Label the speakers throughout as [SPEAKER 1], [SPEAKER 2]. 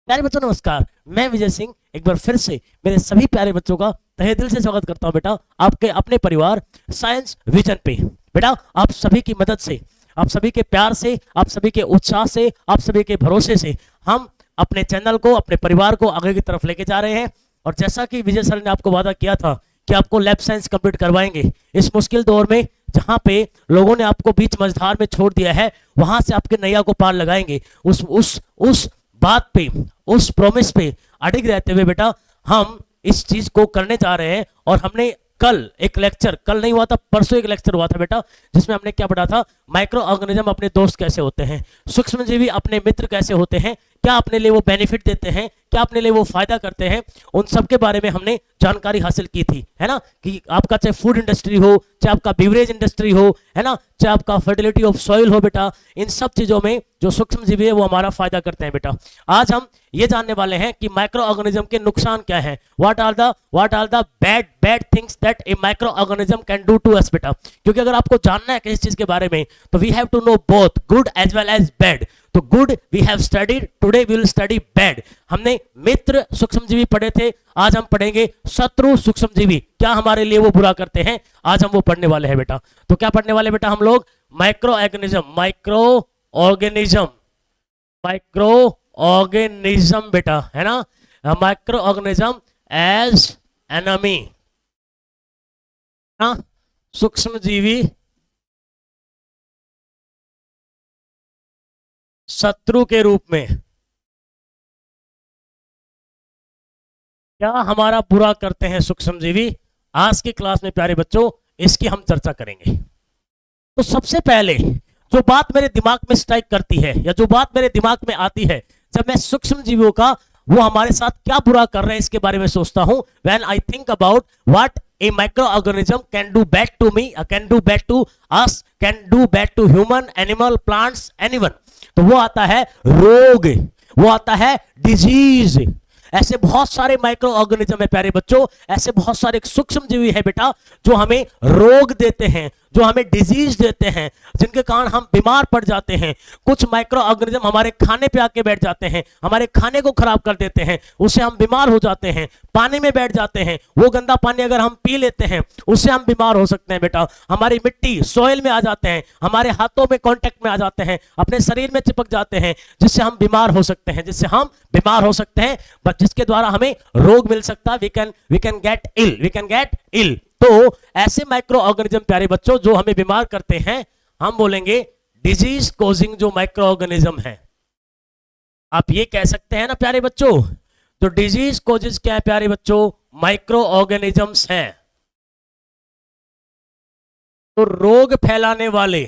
[SPEAKER 1] प्यारे बच्चों नमस्कार, मैं विजय सिंह एक बार फिर से मेरे सभी प्यारे बच्चों का तहे दिल से स्वागत करता हूं बेटा आपके अपने परिवार साइंस विजन पे। बेटा आप सभी की मदद से, आप सभी के प्यार से, आप सभी के उत्साह से, आप सभी के भरोसे से हम अपने चैनल को, अपने परिवार को आगे की तरफ लेके जा रहे हैं। और जैसा कि विजय सर ने आपको वादा किया था कि आपको लैब साइंस कंप्लीट करवाएंगे इस मुश्किल दौर में, जहां पे लोगों ने आपको बीच मझधार में छोड़ दिया है, वहां से आपके नैया को पार लगाएंगे। उस बात पे, उस प्रॉमिस पे अडिग रहते हुए बेटा हम इस चीज को करने जा रहे हैं। और हमने कल एक लेक्चर, कल नहीं हुआ था परसों एक लेक्चर हुआ था बेटा, जिसमें हमने क्या पढ़ा था, माइक्रो ऑर्गेनिज्म अपने दोस्त कैसे होते हैं, सूक्ष्मजीवी अपने मित्र कैसे होते हैं, क्या अपने लिए वो बेनिफिट देते हैं, क्या अपने लिए वो फायदा करते हैं, उन सब के बारे में हमने जानकारी हासिल की थी, है ना। कि आपका चाहे फूड इंडस्ट्री हो, चाहे आपका बिवरेज इंडस्ट्री हो, है ना, चाहे आपका फर्टिलिटी ऑफ सॉइल हो बेटा, इन सब चीजों में जो सूक्ष्मजीवी है वो हमारा फायदा करते हैं बेटा। आज हम ये जानने वाले हैं कि माइक्रो ऑर्गेनिज्म के नुकसान क्या है, what are the bad things that a microorganism can do to us बेटा। क्योंकि अगर आपको जानना है किसी चीज के बारे में तो we have to know both good as well as bad. तो good we have studied, today we will study bad. हमने मित्र सूक्ष्मजीवी पढ़े थे, आज हम पढ़ेंगे शत्रु सूक्ष्मजीवी, क्या हमारे लिए वो बुरा करते हैं, आज हम वो पढ़ने वाले हैं बेटा। तो क्या पढ़ने वाले बेटा हम लोग, माइक्रो ऑर्गेनिज्म बेटा, है ना, माइक्रो ऑर्गेनिज्म एज एनिमी, सूक्ष्मजीवी शत्रु के रूप में क्या हमारा बुरा करते हैं सूक्ष्मजीवी। आज की क्लास में प्यारे बच्चों इसकी हम चर्चा करेंगे। तो सबसे पहले जो बात मेरे दिमाग में स्ट्राइक करती है, या जो बात मेरे दिमाग में आती है जब मैं सूक्ष्मजीवियों का वो हमारे साथ क्या बुरा कर रहे हैं इसके बारे में सोचता हूं, when I think about what a microorganism can do bad to me, can do bad to us, can do bad to human, animal, plants, anyone, तो वो आता है रोग, वो आता है डिजीज। ऐसे बहुत सारे माइक्रो ऑर्गेनिज्म है प्यारे बच्चों, ऐसे बहुत सारे सूक्ष्मजीवी है बेटा जो हमें रोग देते हैं, जो हमें डिजीज देते हैं, जिनके कारण हम बीमार पड़ जाते हैं। कुछ माइक्रो ऑर्गेनिज्म हमारे खाने पे आके बैठ जाते हैं, हमारे खाने को खराब कर देते हैं, उससे हम बीमार हो जाते हैं। पानी में बैठ जाते हैं, वो गंदा पानी अगर हम पी लेते हैं उससे हम बीमार हो सकते हैं बेटा। हमारी मिट्टी सॉइल में आ जाते हैं, हमारे हाथों में कांटेक्ट में आ जाते हैं, अपने शरीर में चिपक जाते हैं, जिससे हम बीमार हो सकते हैं, जिससे हम बीमार हो सकते हैं, जिसके द्वारा हमें रोग मिल सकता है। We can get ill. तो ऐसे माइक्रो ऑर्गेनिज्म प्यारे बच्चों जो हमें बीमार करते हैं, हम बोलेंगे डिजीज कॉजिंग जो माइक्रो ऑर्गेनिज्म है। आप ये कह सकते हैं ना प्यारे बच्चों, तो डिजीज कॉजेज क्या है प्यारे बच्चों, माइक्रो ऑर्गेनिजम्स हैं। तो रोग फैलाने वाले,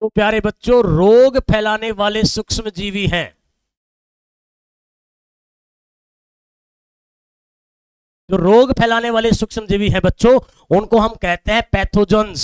[SPEAKER 1] तो प्यारे बच्चों रोग फैलाने वाले सूक्ष्म जीवी हैं। जो रोग फैलाने वाले सूक्ष्म जीवी हैं बच्चों, उनको हम कहते हैं पैथोजेंस।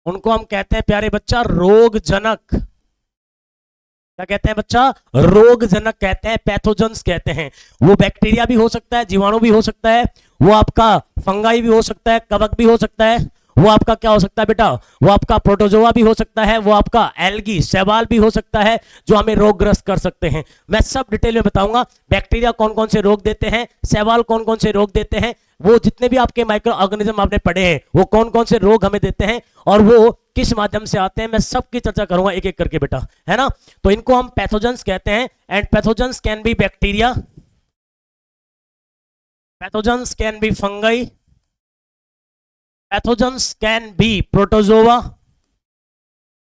[SPEAKER 1] उनको हम कहते हैं प्यारे बच्चा रोगजनक। क्या कहते हैं बच्चा, रोगजनक कहते हैं, पैथोजेंस कहते हैं। वो बैक्टीरिया भी हो सकता है, जीवाणु भी हो सकता है, वो आपका फंगाई भी हो सकता है, कवक भी हो सकता है, वो आपका क्या हो सकता है बेटा, वो आपका प्रोटोजोआ भी हो सकता है, वो आपका एल्गी शैवाल भी हो सकता है, जो हमें रोगग्रस्त कर सकते हैं। मैं सब डिटेल में बताऊंगा, बैक्टीरिया कौन कौन से रोग देते हैं, शैवाल कौन कौन से रोग देते हैं, वो जितने भी आपके माइक्रो ऑर्गेनिज्म आपने पढ़े हैं वो कौन कौन से रोग हमें देते हैं और वो किस माध्यम से आते हैं, मैं सबकी चर्चा करूंगा एक एक करके बेटा, है ना। तो इनको हम पैथोजेंस कहते हैं। And pathogens can be bacteria, pathogens can be fungi, pathogens can be protozoa,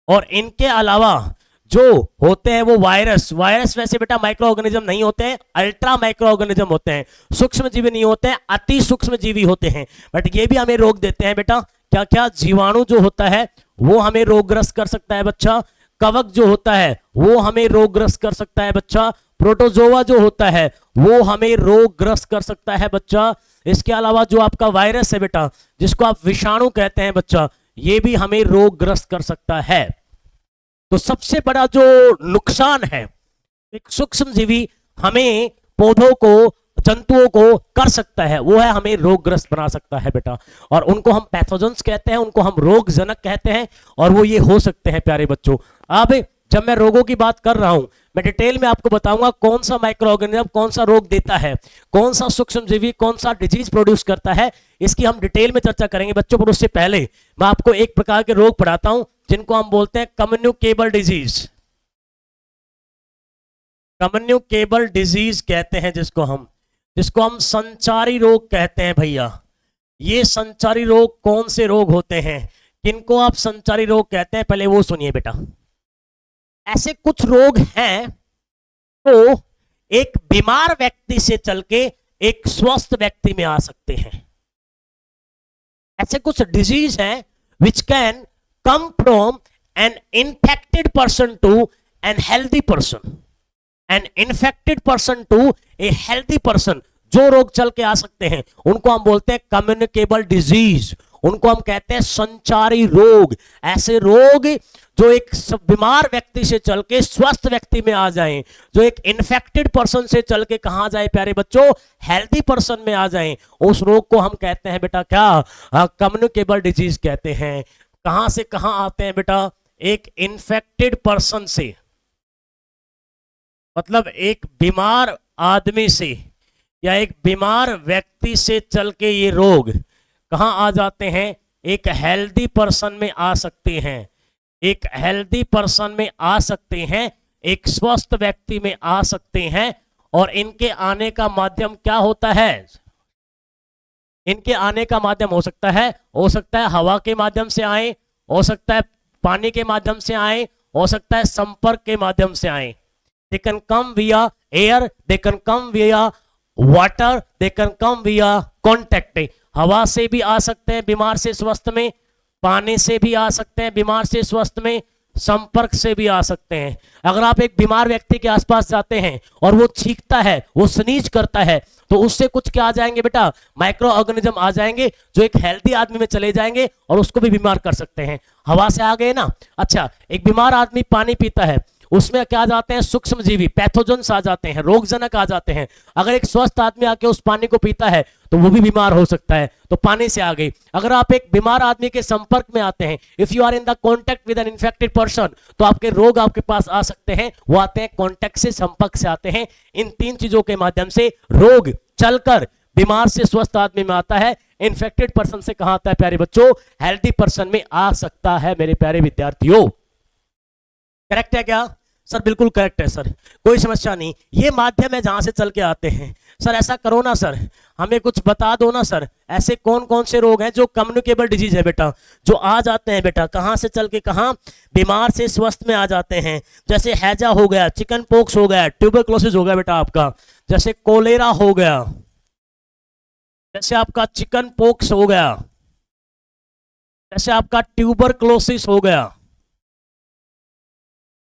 [SPEAKER 1] और इनके अलावा जो होते हैं वो वायरस। वायरस वैसे बेटा माइक्रो ऑर्गेनिज्म नहीं होते हैं, अल्ट्रा माइक्रो ऑर्गेनिज्म होते हैं, सूक्ष्म जीवी नहीं होते हैं, अति सूक्ष्म जीवी होते हैं। बट ये भी हमें रोग देते हैं बेटा। क्या क्या, जीवाणु जो होता है वो हमें रोगग्रस्त कर सकता है बच्चा, कवक जो होता है वो हमें रोगग्रस्त कर सकता है बच्चा, प्रोटोजोआ जो होता है वो हमें रोगग्रस्त कर सकता है बच्चा। इसके अलावा जो आपका वायरस है बेटा, जिसको आप विषाणु कहते हैं बच्चा, ये भी हमें रोगग्रस्त कर सकता है। तो सबसे बड़ा जो नुकसान है एक सूक्ष्मजीवी हमें, पौधों को, जंतुओं को कर सकता है, वो है हमें रोगग्रस्त बना सकता है बेटा। और उनको हम पैथोजेंस कहते हैं, उनको हम रोगजनक कहते हैं, और वो ये हो सकते हैं प्यारे बच्चों। अब जब मैं रोगों की बात कर रहा हूं, मैं डिटेल में आपको बताऊंगा कौन सा माइक्रो ऑर्गेनिज्म कौन सा रोग देता है, कौन सा सूक्ष्म जीवी कौन सा डिजीज प्रोड्यूस करता है, इसकी हम डिटेल में चर्चा करेंगे बच्चों। पर उससे पहले मैं आपको एक प्रकार के रोग पढ़ाता हूं जिनको हम बोलते हैं कम्युनिकेबल डिजीज। कम्युनिकेबल डिजीज कहते हैं जिसको हम संचारी रोग कहते हैं भैया। ये संचारी रोग कौन से रोग होते हैं, किनको आप संचारी रोग कहते हैं, पहले वो सुनिए बेटा। ऐसे कुछ रोग हैं तो एक बीमार व्यक्ति से चल के एक स्वस्थ व्यक्ति में आ सकते हैं। ऐसे कुछ डिजीज हैं which can come from an infected person to an healthy person, an infected person to a healthy person. जो रोग चल के आ सकते हैं उनको हम बोलते हैं कम्युनिकेबल डिजीज, उनको हम कहते हैं संचारी रोग। ऐसे रोग जो एक बीमार व्यक्ति से चल के स्वस्थ व्यक्ति में आ जाएं, जो एक इन्फेक्टेड पर्सन से चल के कहां जाए प्यारे बच्चों, हेल्दी पर्सन में आ जाएं, उस रोग को हम कहते हैं बेटा क्या, कम्युनिकेबल डिजीज कहते हैं। कहां से कहां आते हैं बेटा, एक इन्फेक्टेड पर्सन से, मतलब एक बीमार आदमी से या एक बीमार व्यक्ति से चल के ये रोग कहां आ जाते हैं, एक हेल्दी पर्सन में आ सकते हैं, एक हेल्दी पर्सन में आ सकते हैं, एक स्वस्थ व्यक्ति में आ सकते हैं। और इनके आने का माध्यम क्या होता है, इनके आने का माध्यम हो सकता है हवा के माध्यम से आए, हो सकता है पानी के माध्यम से आए, हो सकता है संपर्क के माध्यम से आए। They can come via air, they can come via water, they can come via contact। हवा से भी आ सकते हैं बीमार से स्वस्थ में, पानी से भी आ सकते हैं बीमार से स्वस्थ में, संपर्क से भी आ सकते हैं। अगर आप एक बीमार व्यक्ति के आसपास जाते हैं और वो छींकता है, वो स्नीज करता है, तो उससे कुछ क्या आ जाएंगे बेटा, माइक्रो ऑर्गेनिज्म आ जाएंगे जो एक हेल्दी आदमी में चले जाएंगे और उसको भी बीमार कर सकते हैं। हवा से आ गए ना। अच्छा, एक बीमार आदमी पानी पीता है, उसमें क्या जाते हैं, सूक्ष्म जीवी पैथोजेंस आ जाते हैं, रोगजनक आ जाते हैं। अगर एक स्वस्थ आदमी आके उस पानी को पीता है तो वो भी बीमार हो सकता है, तो पानी से आ गई। अगर आप एक बीमार आदमी के संपर्क में आते हैं, if you are in the contact with an infected person, तो आपके रोग आपके पास आ सकते हैं। वो आते हैं कॉन्टैक्ट से, संपर्क से आते हैं। इन तीन चीजों के माध्यम से रोग चलकर बीमार से स्वस्थ आदमी में आता है। इन्फेक्टेड पर्सन से कहां आता है प्यारे बच्चों, हेल्दी पर्सन में आ सकता है मेरे प्यारे विद्यार्थियों। करेक्ट है क्या सर? बिल्कुल करेक्ट है सर, कोई समस्या नहीं। ये माध्यम है जहां से चल के आते हैं। सर ऐसा करो ना सर, हमें कुछ बता दो ना सर, ऐसे कौन कौन से रोग हैं जो कम्युनिकेबल डिजीज है बेटा, जो आ जाते हैं बेटा, कहां से चल के कहां, बीमार से स्वस्थ में आ जाते हैं। जैसे हैजा हो गया, चिकन पॉक्स हो गया, ट्यूबरक्लोसिस हो गया बेटा आपका, जैसे कोलेरा हो गया, जैसे आपका चिकन पॉक्स हो गया, जैसे आपका ट्यूबरक्लोसिस हो गया।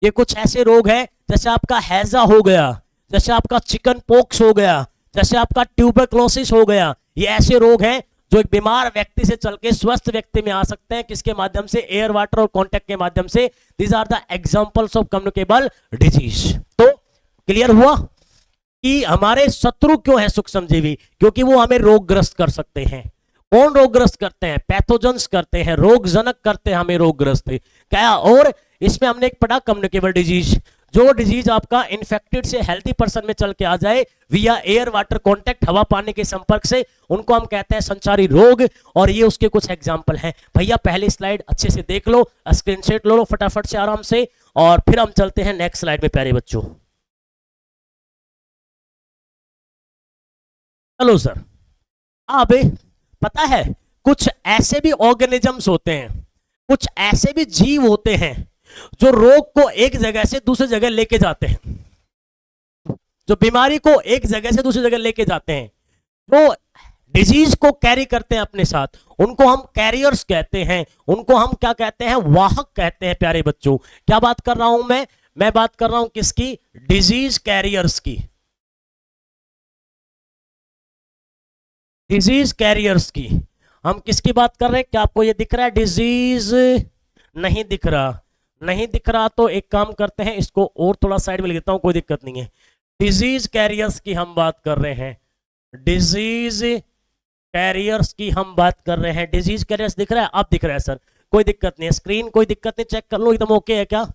[SPEAKER 1] ये कुछ ऐसे रोग हैं, जैसे आपका हैजा हो गया, जैसे आपका चिकन पॉक्स हो गया, जैसे आपका ट्यूबरक्लोसिस हो गया। ये ऐसे रोग हैं जो एक बीमार व्यक्ति से चल के स्वस्थ व्यक्ति में आ सकते हैं। किसके माध्यम से, एयर वाटर और कॉन्टैक्ट के माध्यम से। These are the examples of communicable disease. तो क्लियर हुआ कि हमारे शत्रु क्यों है सूक्ष्म जीवी, क्योंकि वो हमें रोगग्रस्त कर सकते हैं। कौन रोगग्रस्त करते हैं, पैथोजेंस करते हैं, रोगजनक करते हैं हमें रोगग्रस्त क्या। और इसमें हमने एक पढ़ा कम्युनिकेबल डिजीज, जो डिजीज आपका इन्फेक्टेड से हेल्दी पर्सन में चल के आ जाए विया एयर वाटर कॉन्टैक्ट, हवा पानी के संपर्क से, उनको हम कहते हैं संचारी रोग। और ये उसके कुछ एग्जाम्पल हैं। भैया पहली स्लाइड अच्छे से देख लो, स्क्रीनशॉट लो फटाफट से आराम से, और फिर हम चलते हैं नेक्स्ट स्लाइड में प्यारे बच्चों। चलो सर, अब पता है कुछ ऐसे भी ऑर्गेनिजम्स होते हैं, कुछ ऐसे भी जीव होते हैं जो रोग को एक जगह से दूसरी जगह लेके जाते हैं, जो बीमारी को एक जगह से दूसरी जगह लेके जाते हैं, जो डिजीज को कैरी करते हैं अपने साथ, उनको हम कैरियर्स कहते हैं। उनको हम क्या कहते हैं, वाहक कहते हैं प्यारे बच्चों। क्या बात कर रहा हूं मैं बात कर रहा हूं किसकी, डिजीज कैरियर्स की, डिजीज कैरियर्स की। हम किसकी बात कर रहे हैं, क्या आपको ये दिख रहा है, डिजीज नहीं दिख रहा, नहीं दिख रहा तो एक काम करते हैं, इसको और थोड़ा साइड में लिख देता हूं, कोई दिक्कत नहीं है। डिजीज कैरियर्स की हम बात कर रहे हैं, डिजीज कैरियर्स की हम बात कर रहे हैं। डिजीज कैरियर्स दिख रहा है, अब दिख रहा है सर, कोई दिक्कत नहीं है, स्क्रीन कोई दिक्कत नहीं, चेक कर लो एकदम ओके है क्या।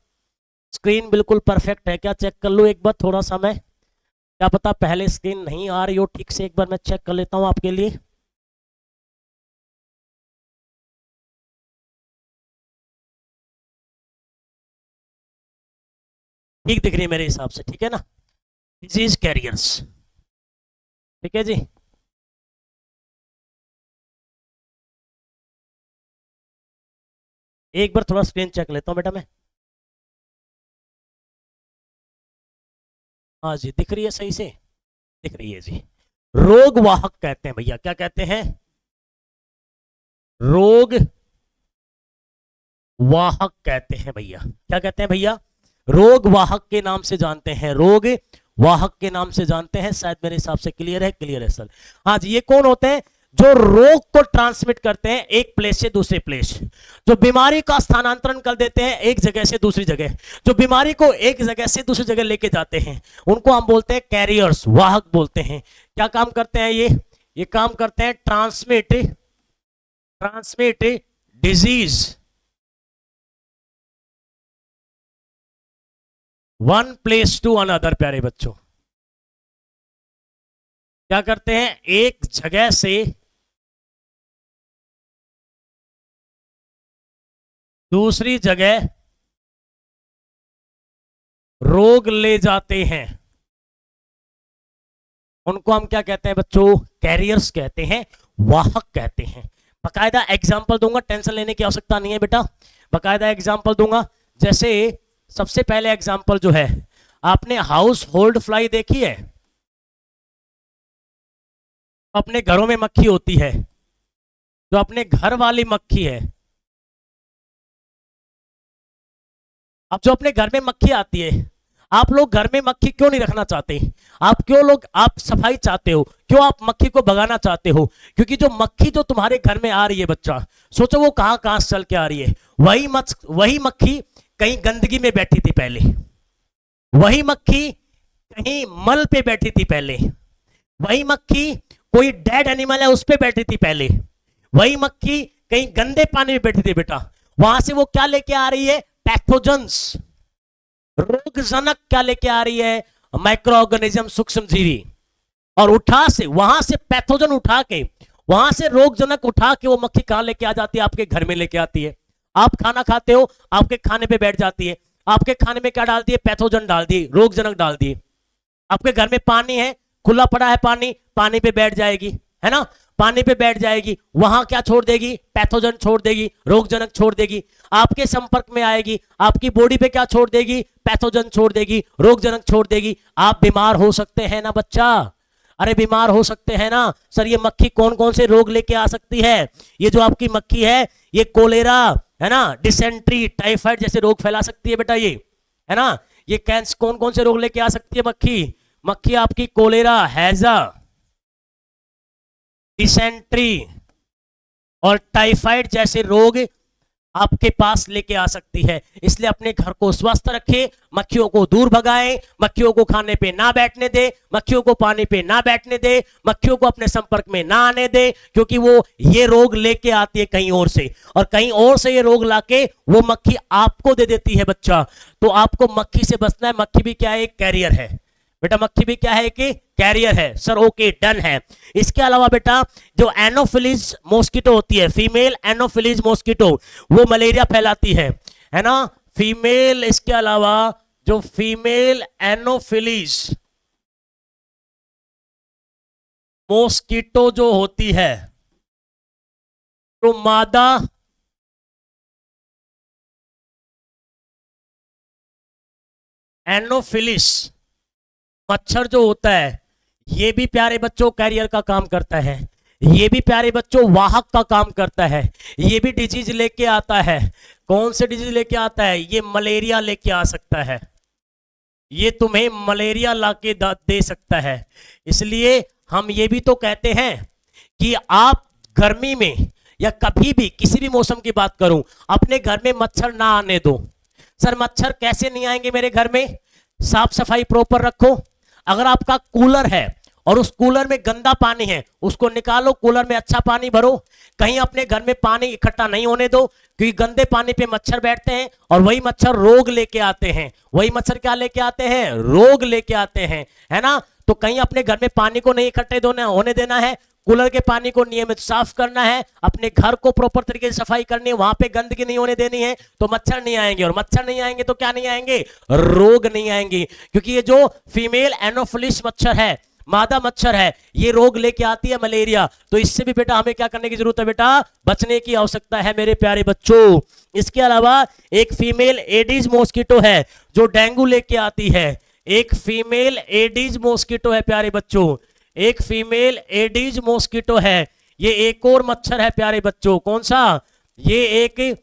[SPEAKER 1] स्क्रीन बिल्कुल परफेक्ट है क्या? चेक कर लो एक बार थोड़ा सा। मैं क्या पता पहले स्क्रीन नहीं आ रही हो ठीक से, एक बार मैं चेक कर लेता हूं आपके लिए। ठीक दिख रही है मेरे हिसाब से, ठीक है ना? डिजीज कैरियर्स, ठीक है जी। एक बार थोड़ा स्क्रीन चेक लेता हूं बेटा मैं। हाँ जी, दिख रही है सही से? दिख रही है जी। रोग वाहक कहते हैं भैया, क्या कहते हैं? रोग वाहक कहते हैं भैया। क्या कहते हैं भैया? रोग वाहक के नाम से जानते हैं, रोग वाहक के नाम से जानते हैं। शायद मेरे हिसाब से क्लियर है, क्लियर है सर। हाँ जी, ये कौन होते हैं? जो रोग को ट्रांसमिट करते हैं एक प्लेस से दूसरे प्लेस, जो बीमारी का स्थानांतरण कर देते हैं एक जगह से दूसरी जगह, जो बीमारी को एक जगह से दूसरी जगह लेके जाते हैं, उनको हम बोलते हैं कैरियर्स, वाहक बोलते हैं। क्या काम करते हैं ये काम करते हैं transmit transmit disease one place to another. प्यारे बच्चों, क्या करते हैं? एक जगह से दूसरी जगह रोग ले जाते हैं, उनको हम क्या कहते हैं बच्चों? कैरियर्स कहते हैं, वाहक कहते हैं। बकायदा एग्जाम्पल दूंगा, टेंशन लेने की आवश्यकता नहीं है बेटा, बकायदा एग्जाम्पल दूंगा। जैसे सबसे पहले एग्जाम्पल जो है, आपने हाउस होल्ड फ्लाई देखी है? अपने घरों में मक्खी होती है, जो अपने घर वाली मक्खी है। अब जो अपने घर में मक्खी आती है, आप लोग घर में मक्खी क्यों नहीं रखना चाहते? आप सफाई चाहते हो, क्यों आप मक्खी को भगाना चाहते हो? क्योंकि जो मक्खी जो तुम्हारे घर में आ रही है बच्चा, सोचो वो कहां कहां से चल के आ रही है। वही मक्खी कहीं गंदगी में बैठी थी पहले, वही मक्खी कहीं मल पे बैठी थी पहले, वही मक्खी कोई डेड एनिमल है उस पे बैठी थी पहले, वही मक्खी कहीं गंदे पानी में बैठी थी बेटा। वहां से वो क्या लेके आ रही है? पैथोजेंस, रोगजनक क्या लेके आ रही है? माइक्रो ऑर्गेनिज्म, सूक्ष्म जीवी। और वहां से पैथोजन उठा के, वहां से रोगजनक उठा के वो मक्खी कहां लेके आ जाती है? आपके घर में लेके आती है। आप खाना खाते हो, आपके खाने पे बैठ जाती है, आपके खाने में क्या डालती है? पैथोजन डाल दिए, रोगजनक डाल दिए। आपके घर में पानी है, खुला पड़ा है पानी, पानी पे बैठ जाएगी, है ना? पानी पे बैठ जाएगी, वहां क्या छोड़ देगी? पैथोजन छोड़ देगी, रोगजनक छोड़ देगी। आपके संपर्क में आएगी, आपकी बॉडी पे क्या छोड़ देगी? पैथोजन छोड़ देगी, रोगजनक छोड़ देगी। आप बीमार हो सकते हैं ना बच्चा? अरे बीमार हो सकते हैं ना सर। ये मक्खी कौन कौन से रोग लेके आ सकती है? ये जो आपकी मक्खी है, ये कोलेरा, है ना, डिसेंट्री, टाइफाइड जैसे रोग फैला सकती है बेटा, ये है ना। ये कैंसर, कौन कौन से रोग लेके आ सकती है मक्खी? मक्खी आपकी कोलेरा, हैजा, डिसेंट्री और टाइफाइड जैसे रोग आपके पास लेके आ सकती है। इसलिए अपने घर को स्वस्थ रखें, मक्खियों को दूर भगाएं, मक्खियों को खाने पे ना बैठने दे, मक्खियों को पानी पे ना बैठने दे, मक्खियों को अपने संपर्क में ना आने दे, क्योंकि वो ये रोग लेके आती है कहीं और से, और कहीं और से ये रोग लाके वो मक्खी आपको दे देती है बच्चा। तो आपको मक्खी से बचना है। मक्खी भी क्या है? एक कैरियर है बेटा, मक्खी भी क्या है कि कैरियर है सर। ओके, डन है। इसके अलावा बेटा जो एनोफिलीज मॉस्किटो होती है, फीमेल एनोफिलीज मॉस्किटो, वो मलेरिया फैलाती है ना फीमेल। इसके अलावा जो फीमेल एनोफिलीज मॉस्किटो जो होती है, तो मादा एनोफिलिस मच्छर जो होता है, ये भी प्यारे बच्चों कैरियर का काम करता है, ये भी प्यारे बच्चों वाहक का काम करता है। ये भी डिजीज लेके आता है। कौन से डिजीज लेके आता है? ये मलेरिया लेके आ सकता है, ये तुम्हें मलेरिया लाके दे सकता है। इसलिए हम ये भी तो कहते हैं कि आप गर्मी में या कभी भी किसी भी मौसम की बात करूं, अपने घर में मच्छर ना आने दो। सर मच्छर कैसे नहीं आएंगे मेरे घर में? साफ सफाई प्रॉपर रखो। अगर आपका कूलर है और उस कूलर में गंदा पानी है, उसको निकालो, कूलर में अच्छा पानी भरो। कहीं अपने घर में पानी इकट्ठा नहीं होने दो, क्योंकि गंदे पानी पे मच्छर बैठते हैं और वही मच्छर रोग लेके आते हैं। वही मच्छर क्या लेके आते हैं? रोग लेके आते हैं, है ना। तो कहीं अपने घर में पानी को नहीं इकट्ठे होने देना है। कूलर के पानी को नियमित साफ करना है, अपने घर को प्रॉपर तरीके से सफाई करनी है, वहां पे गंदगी नहीं होने देनी है, तो मच्छर नहीं आएंगे। और मच्छर नहीं आएंगे तो क्या नहीं आएंगे? रोग नहीं आएंगे। क्योंकि ये जो फीमेल एनोफिलिस मच्छर है, मादा मच्छर है, ये रोग लेके आती है मलेरिया। तो इससे भी बेटा हमें क्या करने की जरूरत है? बेटा बचने की आवश्यकता है मेरे प्यारे बच्चों। इसके अलावा एक फीमेल एडिस मॉस्किटो है जो डेंगू लेके आती है। एक फीमेल एडिस मॉस्किटो है प्यारे बच्चों, एक फीमेल एडिस मॉस्किटो है। ये एक और मच्छर है प्यारे बच्चों, कौन सा? ये एक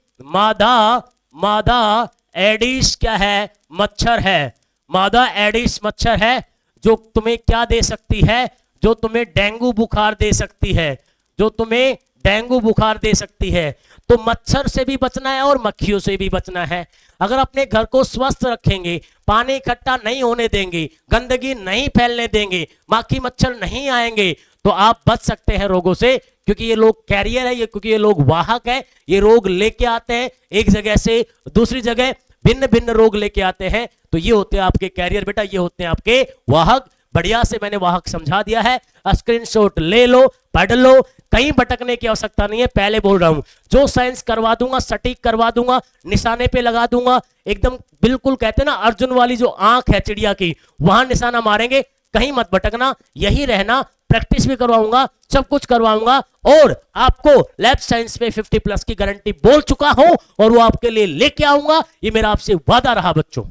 [SPEAKER 1] मादा एडिस क्या है? मच्छर है। मादा एडिस मच्छर है जो तुम्हें क्या दे सकती है? जो तुम्हें डेंगू बुखार दे सकती है, जो तुम्हें डेंगू बुखार दे सकती है। तो मच्छर से भी बचना है और मक्खियों से भी बचना है। अगर अपने घर को स्वस्थ रखेंगे, पानी इकट्ठा नहीं होने देंगे, गंदगी नहीं फैलने देंगे, माखी मच्छर नहीं आएंगे, तो आप बच सकते हैं रोगों से। क्योंकि ये लोग कैरियर है, क्योंकि ये लोग वाहक है, ये रोग लेके आते हैं एक जगह से दूसरी जगह, भिन्न भिन्न रोग लेके आते हैं। तो ये होते हैं आपके कैरियर बेटा, ये होते हैं आपके वाहक। बढ़िया से मैंने वाहक समझा दिया है, स्क्रीनशॉट ले लो, पढ़ लो, कहीं भटकने की आवश्यकता नहीं है। पहले बोल रहा हूं, जो साइंस करवा दूंगा सटीक करवा दूंगा, निशाने पे लगा दूंगा, एकदम बिल्कुल कहते हैं ना अर्जुन वाली जो आंख है चिड़िया की, वहां निशाना मारेंगे, कहीं मत भटकना, यही रहना। प्रैक्टिस भी करवाऊंगा, सब कुछ करवाऊंगा, और आपको लैब साइंस में 50+ की गारंटी बोल चुका हूं और वो आपके लिए लेके आऊंगा। ये मेरा आपसे वादा रहा बच्चों,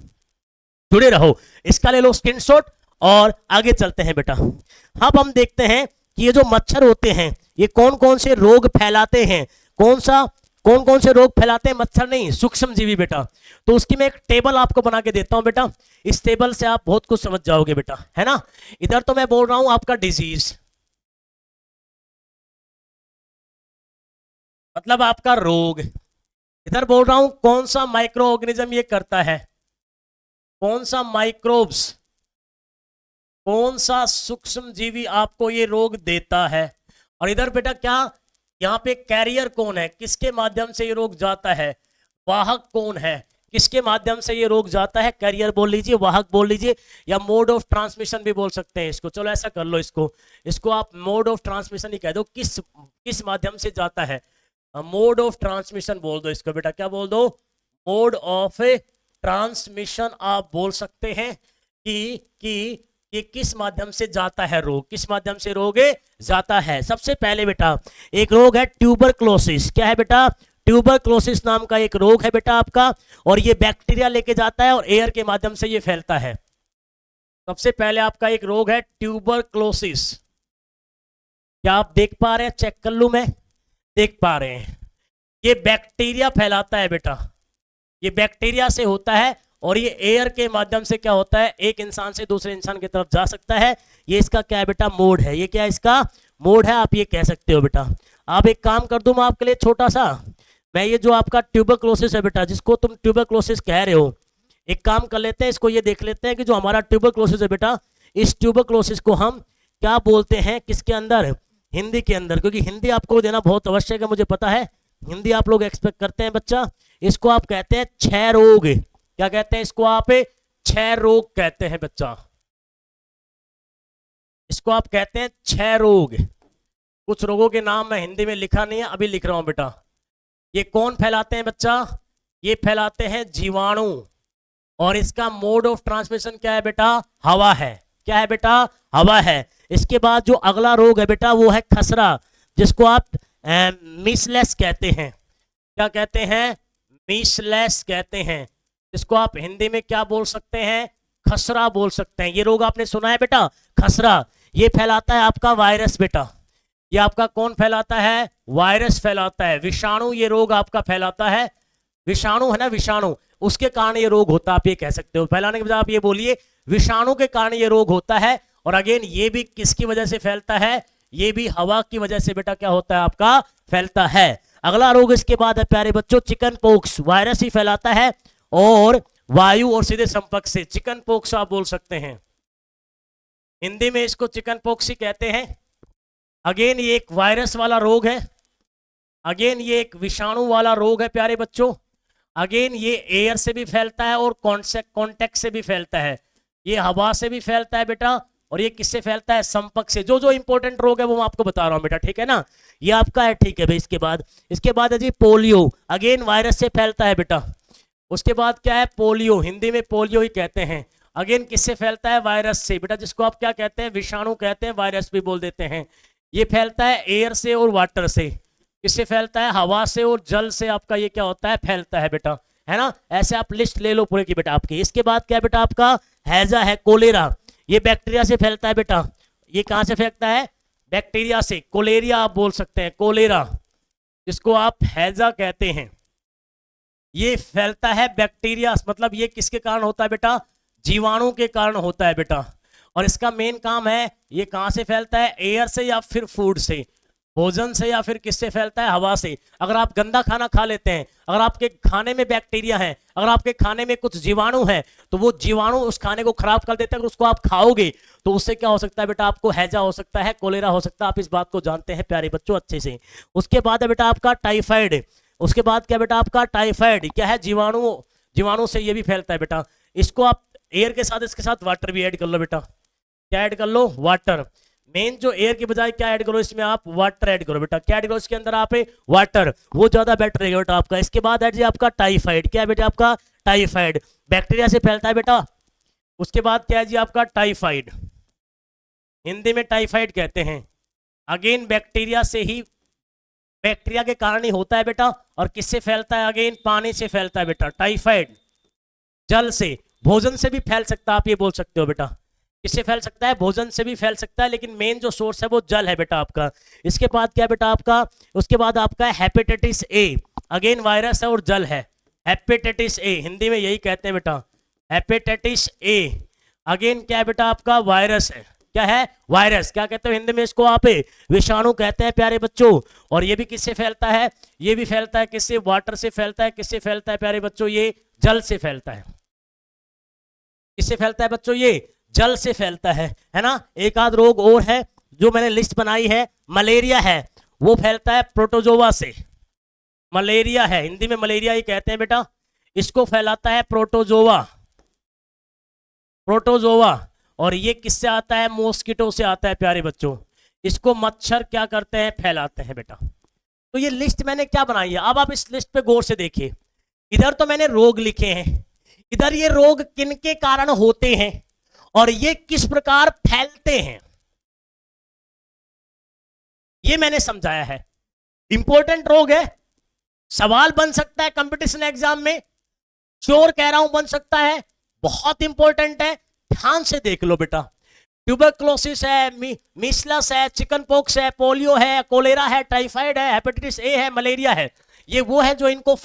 [SPEAKER 1] जुड़े रहो। इसका ले लो स्क्रीनशॉट और आगे चलते हैं बेटा। अब हम देखते हैं कि ये जो मच्छर होते हैं ये कौन कौन से रोग फैलाते हैं। कौन कौन से रोग फैलाते हैं? मच्छर नहीं, सूक्ष्म जीवी बेटा। तो उसकी मैं एक टेबल आपको बना के देता हूं बेटा, इस टेबल से आप बहुत कुछ समझ जाओगे बेटा, है ना। इधर तो मैं बोल रहा हूं आपका डिजीज, मतलब आपका रोग। इधर बोल रहा हूं कौन सा माइक्रो ऑर्गेनिज्म ये करता है, कौन सा माइक्रोब्स, कौन सा सूक्ष्म जीवी आपको ये रोग देता है। और इधर बेटा क्या, यहाँ पे कैरियर कौन है, किसके माध्यम से ये रोग जाता है, वाहक कौन है, किसके माध्यम से ये रोग जाता है। कैरियर बोल लीजिए, वाहक बोल लीजिए, या मोड ऑफ ट्रांसमिशन भी बोल सकते हैं इसको। चलो ऐसा कर लो, इसको आप मोड ऑफ ट्रांसमिशन ही कह दो। किस माध्यम से जाता है, मोड ऑफ ट्रांसमिशन बोल दो इसको बेटा। क्या बोल दो? मोड ऑफ ट्रांसमिशन आप बोल सकते हैं कि ये किस माध्यम से जाता है रोग, किस माध्यम से रोग जाता है। सबसे पहले बेटा एक रोग है ट्यूबरक्लोसिस। क्या है बेटा? ट्यूबरक्लोसिस नाम का एक रोग है बेटा आपका, और ये बैक्टीरिया लेके जाता है और एयर के माध्यम से ये फैलता है। सबसे पहले आपका एक रोग है ट्यूबरक्लोसिस। क्या आप देख पा रहे हैं? चेक कर लूं मैं, देख पा रहे हैं। ये बैक्टीरिया फैलाता है बेटा, ये बैक्टीरिया से होता है, और ये एयर के माध्यम से क्या होता है, एक इंसान से दूसरे इंसान की तरफ जा सकता है। ये इसका क्या है बेटा? मोड है। ये क्या है? इसका मोड है, आप ये कह सकते हो बेटा। आप एक काम कर दूं मैं आपके लिए छोटा सा, मैं ये जो आपका ट्यूबरक्लोसिस है बेटा, जिसको तुम ट्यूबरक्लोसिस कह रहे हो, एक काम कर लेते हैं, इसको ये देख लेते हैं कि जो हमारा ट्यूबरक्लोसिस है बेटा, इस ट्यूबरक्लोसिस को हम क्या बोलते हैं, किसके अंदर? हिंदी के अंदर। क्योंकि हिंदी आपको देना बहुत आवश्यक है, मुझे पता है हिंदी आप लोग एक्सपेक्ट करते हैं बच्चा। इसको आप कहते हैं क्षय रोग। क्या कहते हैं इसको? आप क्षय रोग कहते हैं बच्चा, इसको आप कहते हैं क्षय रोग। कुछ रोगों के नाम मैं हिंदी में लिखा नहीं है, अभी लिख रहा हूं बेटा। ये कौन फैलाते हैं बच्चा? ये फैलाते हैं जीवाणु, और इसका मोड ऑफ ट्रांसमिशन क्या है बेटा? हवा है। क्या है बेटा? हवा है। इसके बाद जो अगला रोग है बेटा वो है खसरा, जिसको आप मीसलेस कहते हैं। क्या कहते हैं? मीसलेस कहते हैं। इसको आप हिंदी में क्या बोल सकते हैं? खसरा बोल सकते हैं। ये रोग आपने सुना है बेटा, खसरा। ये फैलाता है आपका वायरस बेटा। ये आपका कौन फैलाता है? वायरस फैलाता है, विषाणु ये रोग आपका फैलाता है। विषाणु है ना, विषाणु, उसके कारण ये रोग होता है, आप ये कह सकते हो। फैलाने के बजाय आप ये बोलिए विषाणु के कारण ये रोग होता है। और अगेन ये भी किसकी वजह से फैलता है? ये भी हवा की वजह से बेटा क्या होता है आपका? फैलता है। अगला रोग इसके बाद है प्यारे बच्चों चिकन पॉक्स। वायरस ही फैलाता है और वायु और सीधे संपर्क से, चिकन पॉक्स आप बोल सकते हैं। हिंदी में इसको चिकन पॉक्स ही कहते हैं। अगेन ये एक वायरस वाला रोग है, अगेन ये एक विषाणु वाला रोग है प्यारे बच्चों। अगेन ये एयर से भी फैलता है और कॉन्टेक्ट से भी फैलता है, ये हवा से भी फैलता है बेटा, और ये किससे फैलता है, संपर्क से। जो जो इंपॉर्टेंट रोग है वो मैं आपको बता रहा हूं बेटा, ठीक है ना, ये आपका है, ठीक है भाई। इसके बाद है जी पोलियो, अगेन वायरस से फैलता है बेटा। उसके बाद क्या है, पोलियो, हिंदी में पोलियो ही कहते हैं, अगेन किससे फैलता है, वायरस से बेटा, जिसको आप क्या कहते हैं, विषाणु कहते हैं, वायरस भी बोल देते हैं। ये फैलता है एयर से और वाटर से। किससे फैलता है, हवा से और जल से आपका ये क्या होता है, फैलता है बेटा, है ना। ऐसे आप लिस्ट ले लो पूरे की बेटा आपकी। इसके बाद क्या बेटा आपका हैजा है, कोलेरा, ये बैक्टीरिया से फैलता है बेटा। ये कहां से फैलता है, बैक्टीरिया से, कोलेरिया आप बोल सकते हैं, कोलेरा जिसको आप हैजा कहते हैं, ये फैलता है बैक्टीरिया, मतलब ये किसके कारण होता है बेटा, जीवाणु के कारण होता है बेटा। और इसका मेन काम है, ये कहां से फैलता है, एयर से या फिर फूड से, भोजन से, या फिर किससे फैलता है, हवा से। अगर आप गंदा खाना खा लेते हैं, अगर आपके खाने में बैक्टीरिया है, अगर आपके खाने में कुछ जीवाणु है, तो वो जीवाणु उस खाने को खराब कर देते हैं। अगर उसको आप खाओगे तो उससे क्या हो सकता है बेटा, आपको हैजा हो सकता है, कोलेरा हो सकता है। आप इस बात को जानते हैं प्यारे बच्चों अच्छे से। उसके बाद है बेटा आपका टाइफाइड। उसके बाद क्या बेटा आपका टाइफाइड, क्या है, जीवाणु से ये भी फैलता है बेटा। इसको आप एयर के साथ, इसके साथ वाटर भी ऐड कर लो बेटा। क्या ऐड कर लो, वाटर। मेन जो एयर के बजाय क्या ऐड करो, इसमें आप वाटर ऐड करो बेटा। क्या ऐड करो इसके अंदर आप, वाटर, वो ज्यादा बेटर रहेगा बेटा आपका। इसके बाद है जी आपका टाइफाइड, क्या है बेटा आपका, टाइफाइड, बैक्टीरिया से फैलता है बेटा। उसके बाद क्या है जी आपका टाइफाइड, हिंदी में टाइफाइड कहते हैं, अगेन बैक्टीरिया से ही, बैक्टीरिया के कारण ही होता है बेटा। और किससे फैलता है, अगेन पानी से फैलता है बेटा, टाइफाइड, जल से, भोजन से भी फैल सकता है, आप ये बोल सकते हो बेटा। किससे फैल सकता है, भोजन से भी फैल सकता है, लेकिन मेन जो सोर्स है वो जल है बेटा आपका। इसके बाद क्या बेटा आपका, उसके बाद आपका हेपेटाइटिस ए, अगेन वायरस है और जल है, हेपेटाइटिस ए, हिंदी में यही कहते हैं बेटा, हेपेटाइटिस ए, अगेन क्या है बेटा आपका, वायरस है। क्या है, वायरस, क्या कहते हो हिंदी में इसको आप, विषाणु कहते हैं प्यारे बच्चों। और ये भी किससे फैलता है, ये भी फैलता है किससे, वाटर से फैलता है। किससे फैलता है प्यारे बच्चों, ये जल से फैलता है। किससे फैलता है बच्चों, ये जल से फैलता है ना। एक आध रोग और है जो मैंने लिस्ट बनाई है, मलेरिया है, वो फैलता है प्रोटोजोआ से। मलेरिया है, हिंदी में मलेरिया ही कहते हैं बेटा, इसको फैलाता है प्रोटोजोआ, प्रोटोजोआ। और ये किससे आता है, मॉस्किटो से आता है प्यारे बच्चों। इसको मच्छर क्या करते हैं, फैलाते हैं बेटा। तो ये लिस्ट मैंने क्या बनाई है, अब आप इस लिस्ट पे गौर से देखिए। इधर तो मैंने रोग लिखे हैं, इधर ये रोग किनके कारण होते हैं और ये किस प्रकार फैलते हैं, ये मैंने समझाया है। इंपॉर्टेंट रोग है, सवाल बन सकता है कंपटीशन एग्जाम में, श्योर कह रहा हूं बन सकता है, बहुत इंपॉर्टेंट है, ध्यान से देख लो बेटा। ट्यूबरक्लोसिस है, मीसलस है, चिकन पॉक्स है, पोलियो है, कोलेरा है, टाइफाइड है, हेपेटाइटिस ए है, मलेरिया है। ये वो है जो इनको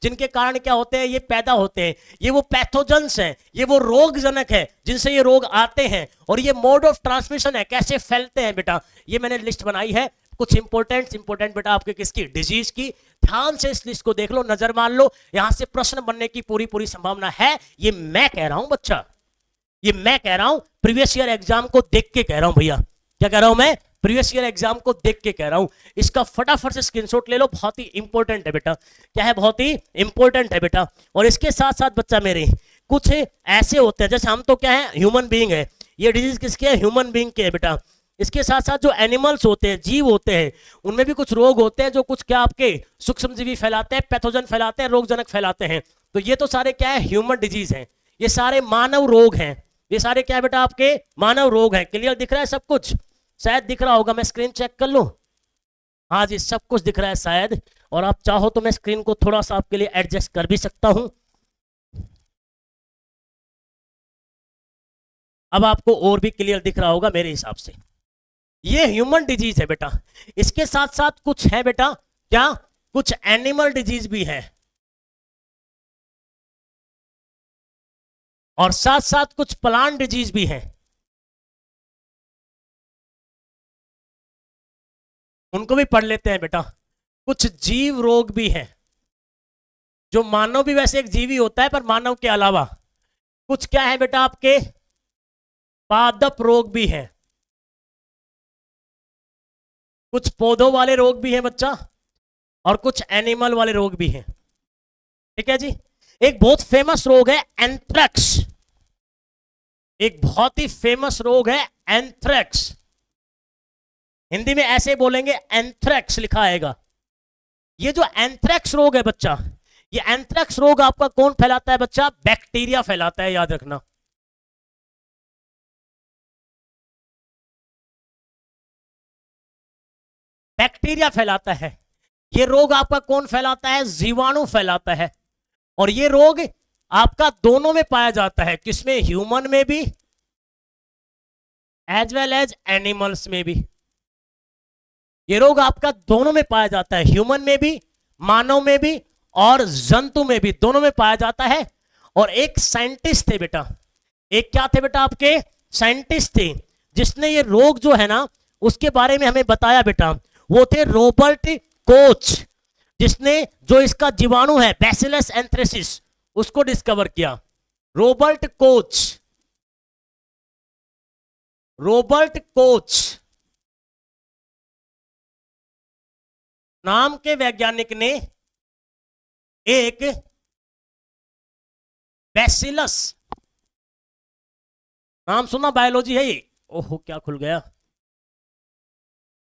[SPEAKER 1] जिनके कारण क्या होते हैं, ये पैदा होते हैं, ये वो पैथोजेंस हैं, ये वो रोगजनक है जिनसे ये रोग आते हैं। और ये मोड ऑफ ट्रांसमिशन है, कैसे फैलते हैं बेटा, ये मैंने लिस्ट बनाई है। कुछ इंपॉर्टेंट बेटा आपके किसकी, डिजीज की। ध्यान से इस लिस्ट को देख लो, नजर मान लो, यहां से प्रश्न बनने की पूरी पूरी संभावना है। ये मैं कह रहा हूं बच्चा, ये मैं कह रहा हूं, प्रीवियस ईयर एग्जाम को देख के कह रहा हूं भैया। क्या कह रहा हूं मैं, प्रीवियस ईयर एग्जाम को देख के कह रहा हूं। इसका फटाफट से स्क्रीनशॉट ले लो, बहुत ही इंपॉर्टेंट है बेटा। क्या है, बहुत ही इंपॉर्टेंट है बेटा। और इसके साथ साथ बच्चा मेरे कुछ ऐसे होते हैं, जैसे हम तो क्या है, ह्यूमन बीइंग है, ये डिजीज किसके है, ह्यूमन बीइंग के है बेटा। इसके साथ साथ जो एनिमल्स होते हैं, जीव होते हैं, उनमें भी कुछ रोग होते हैं जो कुछ क्या आपके सूक्ष्मजीवी फैलाते हैं, पैथोजन फैलाते हैं, रोगजनक फैलाते हैं। तो ये तो सारे क्या है, ह्यूमन डिजीज हैं, ये सारे मानव रोग हैं, ये सारे क्या है बेटा आपके मानव रोग हैं। क्लियर दिख रहा है सब कुछ, शायद दिख रहा होगा, मैं स्क्रीन चेक कर लूं। हाँ जी, सब कुछ दिख रहा है शायद, और आप चाहो तो मैं स्क्रीन को थोड़ा सा आपके लिए एडजस्ट कर भी सकता हूं। अब आपको और भी क्लियर दिख रहा होगा मेरे हिसाब से। ये ह्यूमन डिजीज है बेटा, इसके साथ साथ कुछ है बेटा, क्या, कुछ एनिमल डिजीज भी है, और साथ साथ कुछ प्लांट डिजीज भी है, उनको भी पढ़ लेते हैं बेटा। कुछ जीव रोग भी है, जो मानव भी वैसे एक जीव ही होता है, पर मानव के अलावा कुछ क्या है बेटा आपके पादप रोग भी है, कुछ पौधों वाले रोग भी हैं बच्चा, और कुछ एनिमल वाले रोग भी हैं। ठीक है जी। एक बहुत फेमस रोग है एंथ्रेक्स, एक बहुत ही फेमस रोग है एंथ्रेक्स। हिंदी में ऐसे बोलेंगे, एंथ्रेक्स लिखा आएगा। ये जो एंथ्रेक्स रोग है बच्चा, ये एंथ्रेक्स रोग आपका कौन फैलाता है बच्चा? बैक्टीरिया फैलाता है, याद रखना। बैक्टीरिया फैलाता है। ये रोग आपका कौन फैलाता है? जीवाणु फैलाता है। और ये रोग आपका दोनों में पाया जाता है, किसमें? ह्यूमन में भी एज वेल एज एनिमल्स में भी। ये रोग आपका दोनों में पाया जाता है, ह्यूमन में भी, मानव में भी, और जंतु में भी, दोनों में पाया जाता है। और एक साइंटिस्ट थे बेटा, एक क्या थे बेटा आपके? साइंटिस्ट थे, जिसने ये रोग जो है ना उसके बारे में हमें बताया बेटा। वो थे रॉबर्ट कोच, जिसने जो इसका जीवाणु है बैसिलस एंथ्रेसिस उसको डिस्कवर किया। रॉबर्ट कोच, रॉबर्ट कोच नाम के वैज्ञानिक ने एक बैसिलस, नाम सुना? बायोलॉजी है ये। ओहो क्या खुल गया।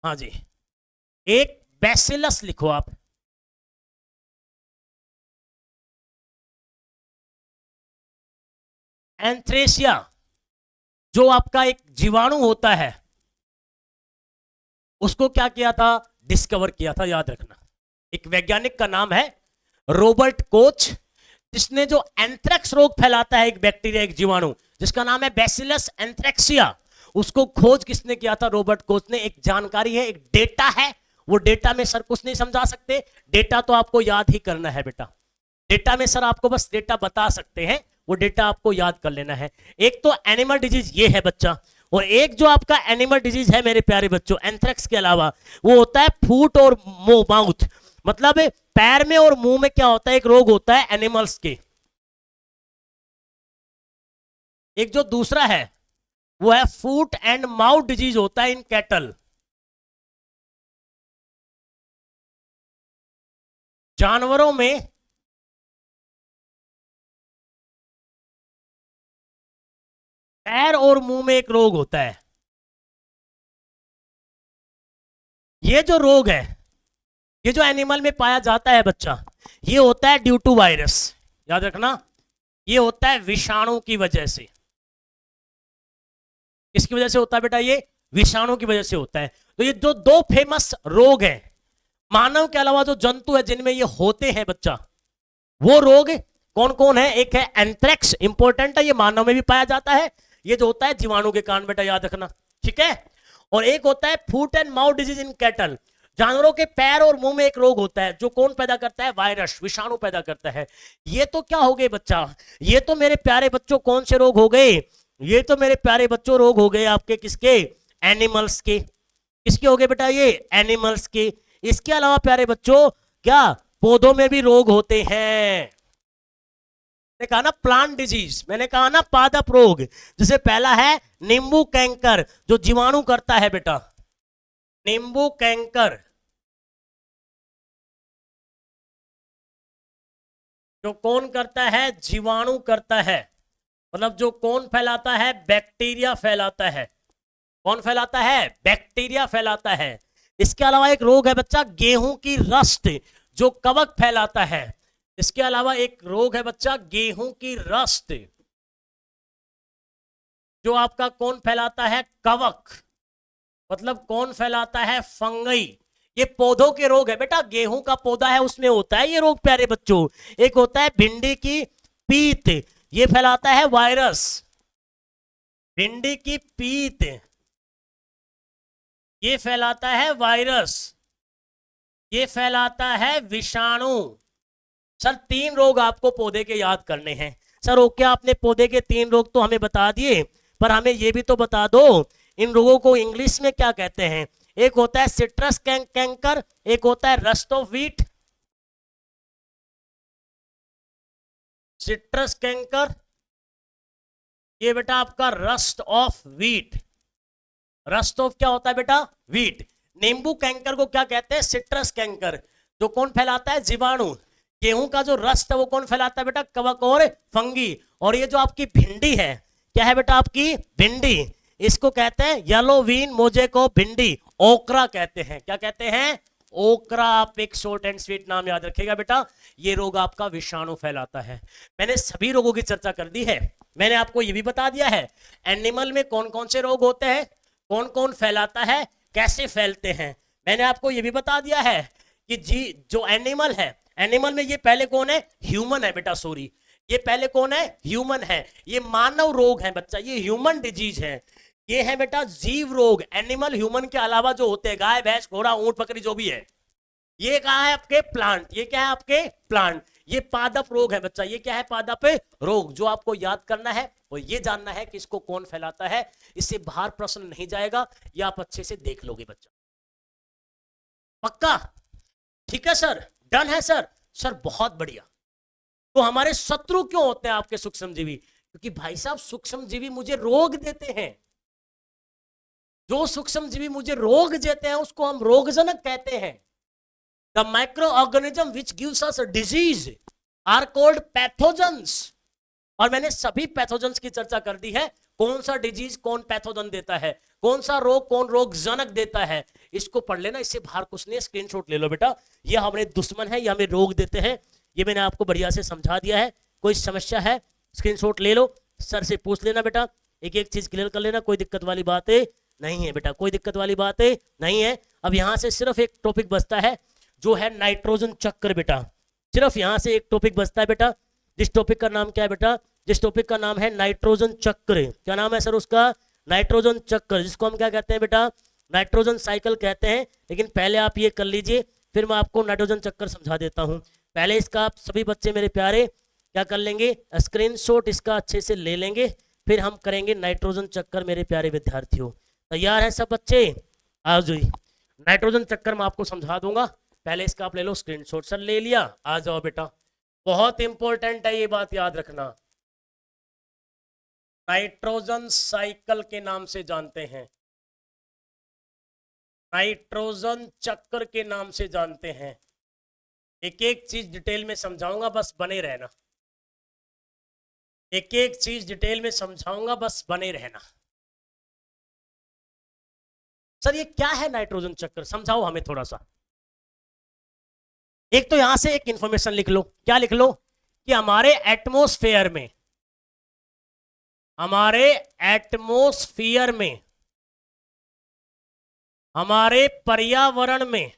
[SPEAKER 1] हाँ जी, एक बैसिलस लिखो आप। एंथ्रेसिया जो आपका एक जीवाणु होता है, उसको क्या किया था? डिस्कवर किया था, याद रखना। एक वैज्ञानिक का नाम है रॉबर्ट कोच, जिसने जो एंथ्रेक्स रोग फैलाता है, एक बैक्टीरिया, एक जीवाणु जिसका नाम है बैसिलस एंथ्रेक्सिया, उसको खोज किसने किया था? रॉबर्ट कोच ने। एक जानकारी है, एक डेटा है, वो डेटा में सर कुछ नहीं समझा सकते, डेटा तो आपको याद ही करना है बेटा। डेटा में सर आपको बस डेटा बता सकते हैं, वो डेटा आपको याद कर लेना है। एक तो एनिमल डिजीज ये है बच्चा, और एक जो आपका एनिमल डिजीज है मेरे प्यारे बच्चों एंथ्रेक्स के अलावा, वो होता है फूट और माउथ, मतलब पैर में और मुंह में क्या होता है? एक रोग होता है एनिमल्स के। एक जो दूसरा है वो है फूट एंड माउथ डिजीज होता है इन कैटल, जानवरों में पैर और मुंह में एक रोग होता है। ये जो रोग है, ये जो एनिमल में पाया जाता है बच्चा, ये होता है ड्यू टू वायरस, याद रखना। ये होता है विषाणु की वजह से। किसकी वजह से होता है बेटा? ये विषाणु की वजह से होता है। तो ये जो दो फेमस रोग हैं, मानव के अलावा जो जंतु है जिनमें ये होते हैं बच्चा, वो रोग कौन कौन है? एक है एंथ्रेक्स, इंपॉर्टेंट है, ये मानव में भी पाया जाता है, ये जो होता है जीवाणु के कारण बेटा, याद रखना। ठीक है। और एक होता है foot and mouth disease in cattle, जानवरों के पैर और मुंह में एक रोग होता है, जो कौन पैदा करता है? वायरस, विषाणु पैदा करता है। ये तो क्या हो गए बच्चा? ये तो मेरे प्यारे बच्चों कौन से रोग हो गए? ये तो मेरे प्यारे बच्चों रोग हो गए आपके किसके? एनिमल्स के। किसके हो गए बेटा? ये एनिमल्स के। इसके अलावा प्यारे बच्चों क्या पौधों में भी रोग होते हैं? मैंने कहा ना प्लांट डिजीज, मैंने कहा ना पादप रोग। जैसे पहला है नींबू कैंकर, जो जीवाणु करता है बेटा, नींबू कैंकर, जो कौन करता है? जीवाणु करता है। मतलब जो कौन फैलाता है? बैक्टीरिया फैलाता है। कौन फैलाता है? बैक्टीरिया फैलाता है। इसके अलावा एक रोग है बच्चा गेहूं की रस्ट, जो कवक फैलाता है। इसके अलावा एक रोग है बच्चा गेहूं की रस्ट, जो आपका कौन फैलाता है? कवक। मतलब कौन फैलाता है? फंगई। ये पौधों के रोग है बेटा, गेहूं का पौधा है उसमें होता है ये रोग प्यारे बच्चों। एक होता है भिंडी की पीत, ये फैलाता है वायरस। भिंडी की पीत ये फैलाता है वायरस, ये फैलाता है विषाणु। सर 3 रोग आपको पौधे के याद करने हैं। सर ओके, आपने पौधे के 3 रोग तो हमें बता दिए, पर हमें ये भी तो बता दो इन रोगों को इंग्लिश में क्या कहते हैं। एक होता है सिट्रस कैंकर, एक होता है rust of wheat, citrus canker, ये बेटा आपका rust of wheat. Rust of क्या होता है बेटा? व्हीट। नींबू कैंकर को क्या कहते हैं? Citrus canker. जो कौन फैलाता है? जीवाणु। गेहूं का जो रस्ट है वो कौन फैलाता है बेटा? कवक और फंगी। और ये जो आपकी भिंडी है, क्या है बेटा? आपकी भिंडी। इसको कहते हैं येलो वीन मोजेको भिंडी, ओकरा कहते हैं। क्या कहते हैं? ओकरा। आप एक शॉर्ट एंड स्वीट नाम याद रखिएगा बेटा। ये रोग आपका विषाणु फैलाता है। मैंने सभी रोगों की चर्चा कर दी है। मैंने आपको ये भी बता दिया है एनिमल में कौन कौन से रोग होते हैं, कौन कौन फैलाता है, कैसे फैलते हैं। मैंने आपको ये भी बता दिया है कि जी जो एनिमल है, एनिमल में ये पहले कौन है? ह्यूमन है बेटा। सॉरी, ये पहले कौन है? ह्यूमन है। ये मानव रोग है बच्चा, ये ह्यूमन डिजीज है। ये है बेटा जीव रोग। एनिमल ह्यूमन के अलावा जो होते हैं, गाय भैंस घोड़ा ऊंट बकरी जो भी है, ये क्या है? आपके प्लांट। ये क्या है? आपके प्लांट। ये पादप रोग है बच्चा। ये क्या है? पादप रोग। जो आपको याद करना है वो ये जानना है कि इसको कौन फैलाता है। इससे बाहर प्रश्न नहीं जाएगा, ये आप अच्छे से देख लोगे बच्चा। पक्का? ठीक है सर, डन है सर। सर बहुत बढ़िया। तो हमारे शत्रु क्यों होते हैं आपके सूक्ष्मजीवी? क्योंकि भाई साहब सूक्ष्मजीवी मुझे रोग देते हैं। जो सूक्ष्मजीवी मुझे रोग देते हैं उसको हम रोगजनक कहते हैं। The microorganism which gives us a disease are called pathogens। और मैंने सभी पैथोजेंस की चर्चा कर दी है। कौन सा डिजीज कौन पैथोजन देता है, कौन सा रोग कौन रोगजनक देता है, इसको पढ़ लेना। इससे बाहर कुछ नहीं। स्क्रीनशॉट ले लो बेटा। ये हमारे दुश्मन है, ये हमें रोग देते हैं। ये मैंने आपको बढ़िया से समझा दिया है। कोई समस्या है स्क्रीनशॉट ले लो, सर से पूछ लेना बेटा। एक एक चीज क्लियर कर लेना। कोई दिक्कत वाली बात नहीं है बेटा, कोई दिक्कत वाली बात नहीं है। अब यहां से सिर्फ एक टॉपिक बचता है जो है नाइट्रोजन चक्र बेटा। सिर्फ यहां से एक टॉपिक बचता है बेटा। जिस टॉपिक का नाम क्या है बेटा? जिस टॉपिक का नाम है नाइट्रोजन चक्र। क्या नाम है सर उसका? नाइट्रोजन चक्र, जिसको हम क्या कहते हैं बेटा? नाइट्रोजन साइकिल कहते हैं। लेकिन पहले आप ये कर लीजिए, फिर मैं आपको नाइट्रोजन चक्र समझा देता हूं। पहले इसका आप सभी बच्चे मेरे प्यारे क्या कर लेंगे? स्क्रीनशॉट इसका अच्छे से ले लेंगे, फिर हम करेंगे नाइट्रोजन चक्कर मेरे प्यारे विद्यार्थियों। तैयार है सब बच्चे? आ जाइए। नाइट्रोजन चक्कर मैं आपको समझा दूंगा। पहले इसका आप ले लो स्क्रीनशॉट। सर ले लिया? आ जाओ बेटा। बहुत इंपॉर्टेंट है ये बात याद रखना। नाइट्रोजन साइकिल के नाम से जानते हैं, नाइट्रोजन चक्र के नाम से जानते हैं। एक एक चीज डिटेल में समझाऊंगा, बस बने रहना। एक एक चीज डिटेल में समझाऊंगा, बस बने रहना। सर ये क्या है नाइट्रोजन चक्र? समझाओ हमें थोड़ा सा। एक तो यहां से एक इंफॉर्मेशन लिख लो। क्या लिख लो? कि हमारे एटमॉस्फेयर में, हमारे एटमॉस्फेयर में, हमारे पर्यावरण में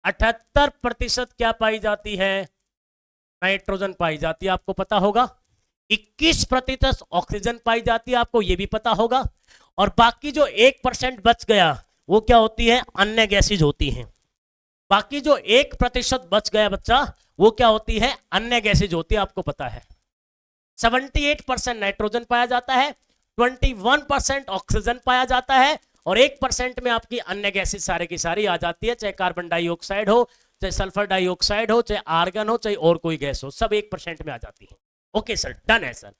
[SPEAKER 1] 78% क्या पाई जाती है? नाइट्रोजन पाई जाती है। आपको पता होगा 21% ऑक्सीजन पाई जाती है, आपको यह भी पता होगा। और बाकी जो 1% बच गया वो क्या होती है? अन्य गैसेज होती हैं। बाकी जो 1% बच गया बच्चा वो क्या होती है? अन्य गैसेज होती है। आपको पता है 78% नाइट्रोजन पाया जाता है, 21% ऑक्सीजन पाया जाता है, और 1% में आपकी अन्य गैसेज सारे की सारी आ जाती है। चाहे कार्बन डाइऑक्साइड हो, चाहे सल्फर डाइऑक्साइड हो, चाहे आर्गन हो, चाहे और कोई गैस हो, सब 1% में आ जाती है। ओके सर, डन है सर।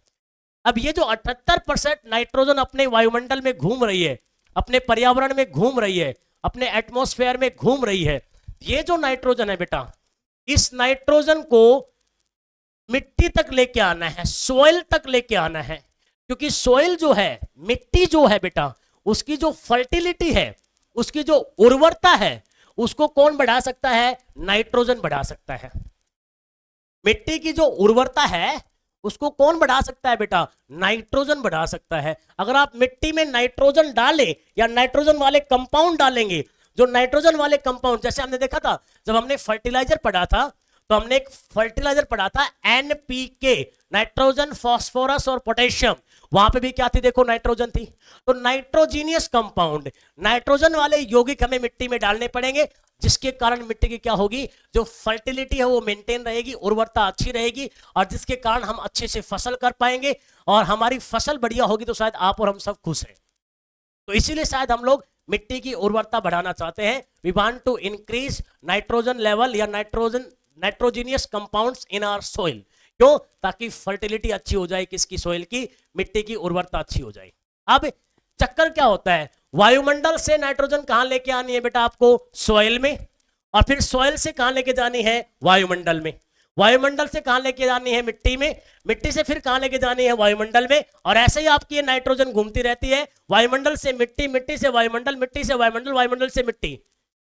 [SPEAKER 1] अब ये जो 78% नाइट्रोजन अपने वायुमंडल में घूम रही है, अपने पर्यावरण में घूम रही है, अपने एटमॉस्फेयर में घूम रही है, ये जो नाइट्रोजन है बेटा, इस नाइट्रोजन को मिट्टी तक लेके आना है, सोइल तक लेके आना है। क्योंकि सोइल जो है, मिट्टी जो है बेटा, उसकी जो फर्टिलिटी है, उसकी जो उर्वरता है, उसको कौन बढ़ा सकता है? नाइट्रोजन बढ़ा सकता है। मिट्टी की जो उर्वरता है उसको कौन बढ़ा सकता है बेटा? नाइट्रोजन बढ़ा सकता है। अगर आप मिट्टी में नाइट्रोजन डालें या नाइट्रोजन वाले कंपाउंड डालेंगे, जो नाइट्रोजन वाले कंपाउंड, जैसे हमने देखा था जब हमने फर्टिलाइजर पढ़ा था, तो हमने एक फर्टिलाइजर पढ़ा था एनपीके, नाइट्रोजन फास्फोरस और पोटेशियम। वहां पे भी क्या थी? देखो नाइट्रोजन थी। तो नाइट्रोजीनियस कंपाउंड, नाइट्रोजन वाले यौगिक हमें मिट्टी में डालने पड़ेंगे, जिसके कारण मिट्टी की क्या होगी? जो फर्टिलिटी है वो मेंटेन रहेगी, उर्वरता अच्छी रहेगी, और जिसके कारण हम अच्छे से फसल कर पाएंगे। और हमारी फसल बढ़िया होगी तो शायद आप और हम सब खुश हैं। तो इसीलिए शायद हम लोग मिट्टी की उर्वरता बढ़ाना चाहते हैं। We want to increase nitrogen level या nitrogenous compounds in our soil. क्यों? ताकि फर्टिलिटी अच्छी हो जाए, किसकी? सॉइल की, मिट्टी की उर्वरता अच्छी हो जाए। अब चक्कर क्या होता है, वायुमंडल से नाइट्रोजन कहां लेके आनी है बेटा आपको? सॉइल में। और फिर सॉइल से कहां लेके जानी है? वायुमंडल में। वायुमंडल से कहां लेके जानी है? मिट्टी में। मिट्टी से फिर कहां लेके जानी है? वायुमंडल में। और ऐसे ही आपकी ये नाइट्रोजन घूमती रहती है, वायुमंडल से मिट्टी, मिट्टी से वायुमंडल, मिट्टी से वायुमंडल, वायुमंडल से मिट्टी।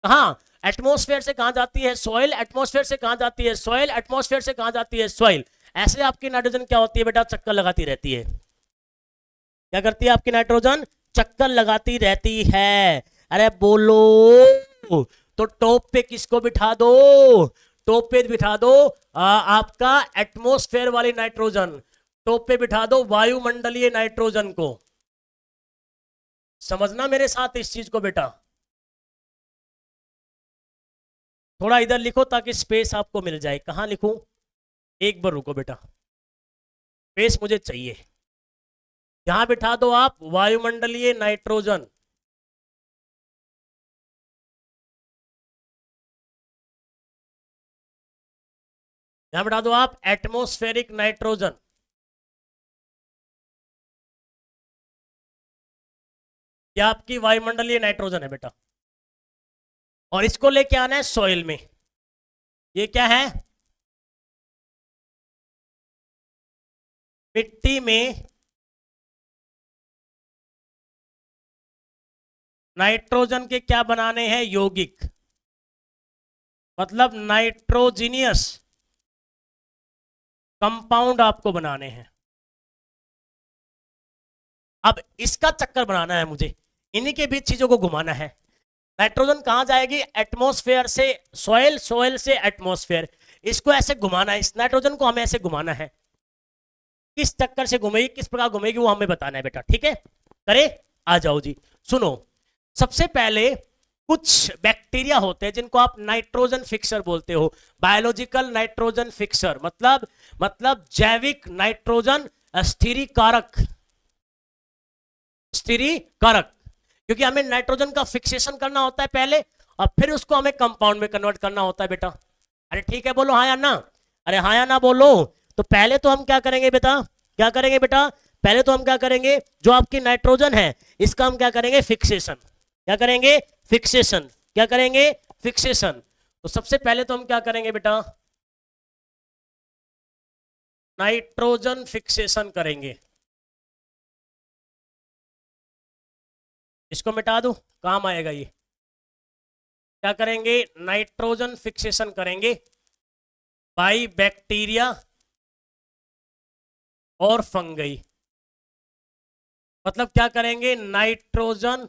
[SPEAKER 1] कहां? एटमॉस्फेयर से कहां जाती है? सॉइल। एटमॉस्फेयर से कहां जाती है? सॉइल। एटमॉस्फेयर से कहां जाती है? सॉइल। ऐसे आपकी नाइट्रोजन क्या होती है बेटा? चक्कर लगाती रहती है। क्या करती है आपकी नाइट्रोजन? चक्कर लगाती रहती है। अरे बोलो, तो टॉप पे किसको बिठा दो? टॉप पे बिठा दो आपका एटमॉस्फेयर वाली नाइट्रोजन, टॉप पे बिठा दो वायुमंडलीय नाइट्रोजन को। समझना मेरे साथ इस चीज को बेटा। थोड़ा इधर लिखो ताकि स्पेस आपको मिल जाए। कहां लिखूं? एक बार रुको बेटा, स्पेस मुझे चाहिए। यहां बिठा दो आप वायुमंडलीय नाइट्रोजन। यहां बिठा दो आप एटमॉस्फेरिक नाइट्रोजन। यह आपकी वायुमंडलीय नाइट्रोजन है बेटा, और इसको लेके आना है सॉइल में। ये क्या है? मिट्टी में नाइट्रोजन के क्या बनाने हैं? यौगिक, मतलब नाइट्रोजीनियस कंपाउंड आपको बनाने हैं। अब इसका चक्कर बनाना है मुझे, इन्हीं के बीच चीजों को घुमाना है। नाइट्रोजन कहां जाएगी? एटमॉस्फेयर से सॉइल, सॉइल से एटमॉस्फेयर। इसको ऐसे घुमाना है, इस नाइट्रोजन को हमें ऐसे घुमाना है। किस चक्कर से घूमेगी, किस प्रकार घूमेगी, वो हमें बताना है बेटा। ठीक है, करे? आ जाओ जी। सुनो, सबसे पहले कुछ बैक्टीरिया होते हैं जिनको आप नाइट्रोजन फिक्सर बोलते हो। बायोलॉजिकल नाइट्रोजन फिक्सर मतलब जैविक नाइट्रोजन स्थिरीकारक। स्थिरीकारक, क्योंकि हमें नाइट्रोजन का फिक्सेशन करना होता है पहले, और फिर उसको हमें कंपाउंड में कन्वर्ट करना होता है बेटा। अरे ठीक है, बोलो हाँ या ना। अरे हाँ या ना बोलो। तो पहले तो हम क्या करेंगे बेटा? क्या करेंगे बेटा? पहले तो हम क्या करेंगे, जो आपकी नाइट्रोजन है इसका हम क्या करेंगे? फिक्सेशन। क्या करेंगे? फिक्सेशन। क्या करेंगे? फिक्सेशन। तो सबसे पहले तो हम क्या करेंगे बेटा? नाइट्रोजन फिक्सेशन करेंगे। इसको मिटा दूं, काम आएगा ये। क्या करेंगे? नाइट्रोजन फिक्सेशन करेंगे बाई बैक्टीरिया और फंगई। मतलब क्या करेंगे? नाइट्रोजन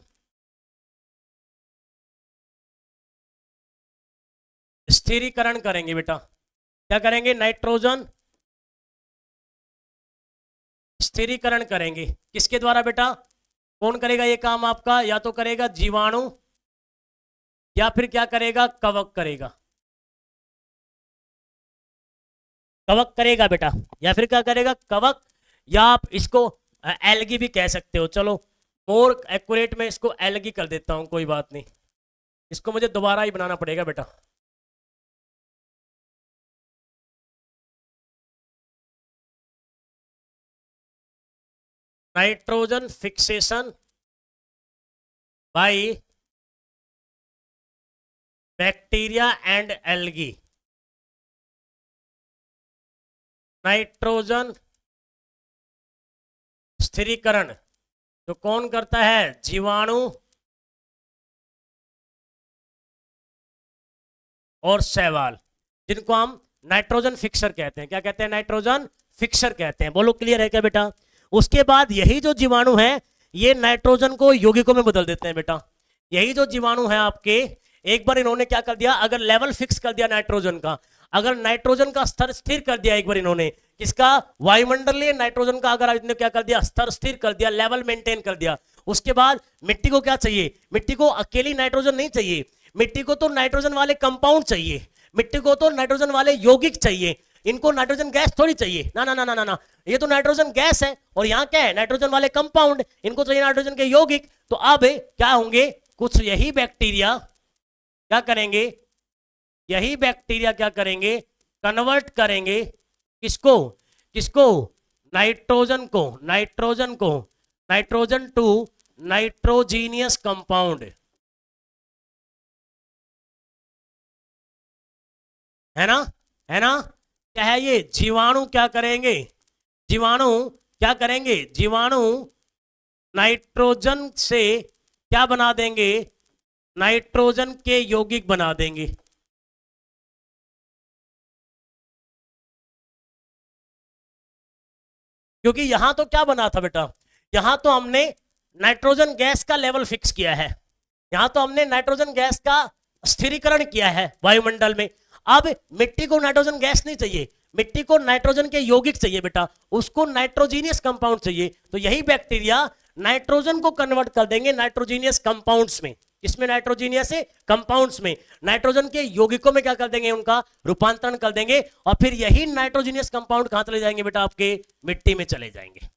[SPEAKER 1] स्थिरीकरण करेंगे बेटा। क्या करेंगे? नाइट्रोजन स्थिरीकरण करेंगे। किसके द्वारा बेटा? कौन करेगा ये काम आपका? या तो करेगा जीवाणु, या फिर क्या करेगा? कवक करेगा। कवक करेगा बेटा, या फिर क्या करेगा? कवक, या आप इसको एल्गी भी कह सकते हो। चलो मोर एक्यूरेट में इसको एल्गी कर देता हूं, कोई बात नहीं। इसको मुझे दोबारा ही बनाना पड़ेगा बेटा। Nitrogen fixation by bacteria and algae. Nitrogen स्थिरीकरण तो कौन करता है? जीवाणु और शैवाल, जिनको हम नाइट्रोजन फिक्सर कहते हैं। क्या कहते हैं? नाइट्रोजन फिक्सर कहते हैं। बोलो क्लियर है क्या बेटा? उसके बाद यही जो जीवाणु है ये नाइट्रोजन को यौगिकों में बदल देते हैं बेटा। यही जो जीवाणु है आपके, एक बार इन्होंने क्या कर दिया, अगर लेवल फिक्स कर दिया नाइट्रोजन का, अगर नाइट्रोजन का स्तर स्थिर कर दिया एक बार इन्होंने, किसका? वायुमंडलीय नाइट्रोजन का अगर इन्होंने क्या कर दिया? स्तर स्थिर कर दिया, लेवल मेंटेन कर दिया। उसके बाद मिट्टी को क्या चाहिए? मिट्टी को अकेली नाइट्रोजन नहीं चाहिए, मिट्टी को तो नाइट्रोजन वाले कंपाउंड चाहिए, मिट्टी को तो नाइट्रोजन वाले यौगिक चाहिए। इनको नाइट्रोजन गैस थोड़ी चाहिए, ना ना ना ना ना, ये तो नाइट्रोजन गैस है, और यहाँ क्या है? नाइट्रोजन वाले कंपाउंड। इनको चाहिए नाइट्रोजन के यौगिक। तो अब क्या होंगे? कुछ यही बैक्टीरिया क्या करेंगे? यही बैक्टीरिया क्या करेंगे? कन्वर्ट करेंगे किसको किसको नाइट्रोजन को नाइट्रोजन टू नाइट्रोजीनियस कंपाउंड, है ना, है ना। क्या है ये? जीवाणु क्या करेंगे? जीवाणु क्या करेंगे? जीवाणु नाइट्रोजन से क्या बना देंगे? नाइट्रोजन के यौगिक बना देंगे। क्योंकि यहां तो क्या बना था बेटा? यहां तो हमने नाइट्रोजन गैस का लेवल फिक्स किया है, यहां तो हमने नाइट्रोजन गैस का स्थिरीकरण किया है वायुमंडल में। अब मिट्टी को नाइट्रोजन गैस नहीं चाहिए, मिट्टी को नाइट्रोजन के यौगिक चाहिए बेटा, उसको नाइट्रोजीनियस कंपाउंड चाहिए। तो यही बैक्टीरिया नाइट्रोजन को कन्वर्ट कर देंगे नाइट्रोजीनियस कंपाउंड्स में। इसमें नाइट्रोजीनियस कंपाउंड्स में नाइट्रोजन के यौगिकों में क्या कर देंगे? उनका रूपांतरण कर देंगे, और फिर यही नाइट्रोजीनियस कंपाउंड कहां चले जाएंगे बेटा? आपके मिट्टी में चले जाएंगे।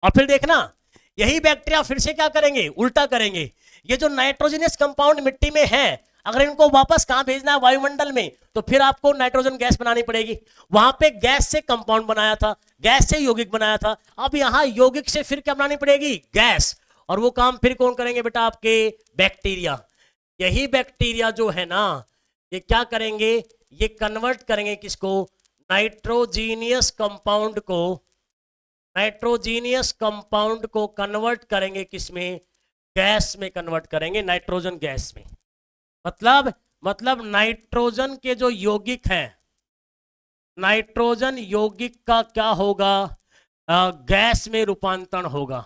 [SPEAKER 1] और फिर देखना, यही बैक्टीरिया फिर से क्या करेंगे? उल्टा करेंगे। ये जो नाइट्रोजनियस कंपाउंड मिट्टी में है, अगर इनको वापस कहां भेजना है? वायुमंडल में, तो फिर आपको नाइट्रोजन गैस बनानी पड़ेगी। वहां पे गैस से कंपाउंड बनाया था, गैस से यौगिक बनाया था, अब यहां यौगिक से फिर क्या बनानी पड़ेगी? गैस। और वो काम फिर कौन करेंगे बेटा? आपके बैक्टीरिया। यही बैक्टीरिया जो है ना, ये क्या करेंगे? ये कन्वर्ट करेंगे किसको? नाइट्रोजीनियस कंपाउंड को, नाइट्रोजीनियस कंपाउंड को कन्वर्ट करेंगे किसमें? गैस में कन्वर्ट करेंगे, नाइट्रोजन गैस में। मतलब नाइट्रोजन के जो यौगिक हैं, नाइट्रोजन यौगिक का क्या होगा? गैस में रूपांतरण होगा।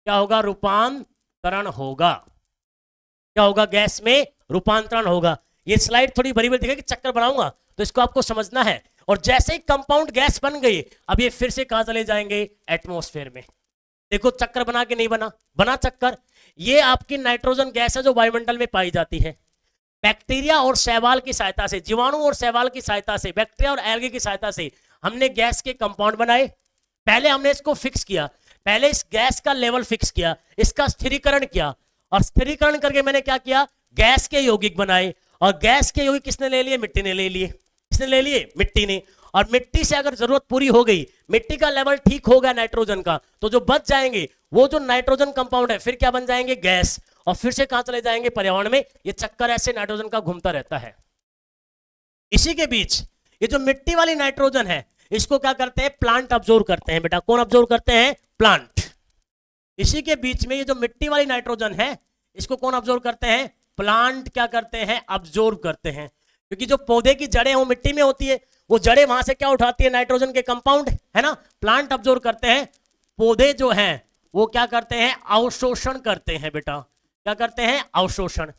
[SPEAKER 1] क्या होगा? रूपांतरण होगा। क्या होगा? गैस में रूपांतरण होगा। ये स्लाइड थोड़ी बड़ी बड़ी दिखेगी, चक्कर बनाऊंगा तो इसको आपको समझना है। और जैसे ही कंपाउंड गैस बन गई, अब ये फिर से कहां चले जाएंगे? एटमॉस्फेयर में। देखो चक्कर बना के नहीं बना? बना चक्कर। ये आपकी नाइट्रोजन गैस है जो वायुमंडल में पाई जाती है। बैक्टीरिया और शैवाल की सहायता से, जीवाणु और शैवाल की सहायता से, बैक्टीरिया और एल्गी की सहायता से हमने गैस के कंपाउंड बनाए। पहले हमने इसको फिक्स किया, पहले इस गैस का लेवल फिक्स किया, इसका स्थिरीकरण किया, और स्थिरीकरण करके मैंने क्या किया? गैस के यौगिक बनाए। और गैस के यौगिक किसने ले लिए? मिट्टी ने ले लिए। किसने ले लिए? मिट्टी ने। और मिट्टी से अगर जरूरत पूरी हो गई, मिट्टी का लेवल ठीक हो गया नाइट्रोजन का, तो जो बच जाएंगे वो जो नाइट्रोजन कंपाउंड है फिर क्या बन जाएंगे? गैस। और फिर से कहां चले जाएंगे? पर्यावरण में। ये चक्कर ऐसे नाइट्रोजन का घूमता रहता है। इसी के बीच ये जो मिट्टी वाली नाइट्रोजन है, इसको क्या करते हैं? प्लांट अब्जॉर्ब करते हैं बेटा। कौन अब्जॉर्ब करते हैं? प्लांट। इसी के बीच में ये जो मिट्टी वाली नाइट्रोजन है, इसको कौन अब्जॉर्ब करते हैं? प्लांट क्या करते हैं? अब्जॉर्ब करते हैं। क्योंकि जो पौधे की जड़ें वो मिट्टी में होती है, वो जड़ें वहां से क्या उठाती है? नाइट्रोजन के कंपाउंड, है ना। प्लांट अब्जॉर्ब करते हैं, पौधे जो हैं वो क्या करते हैं? अवशोषण करते हैं बेटा। क्या करते हैं? अवशोषण।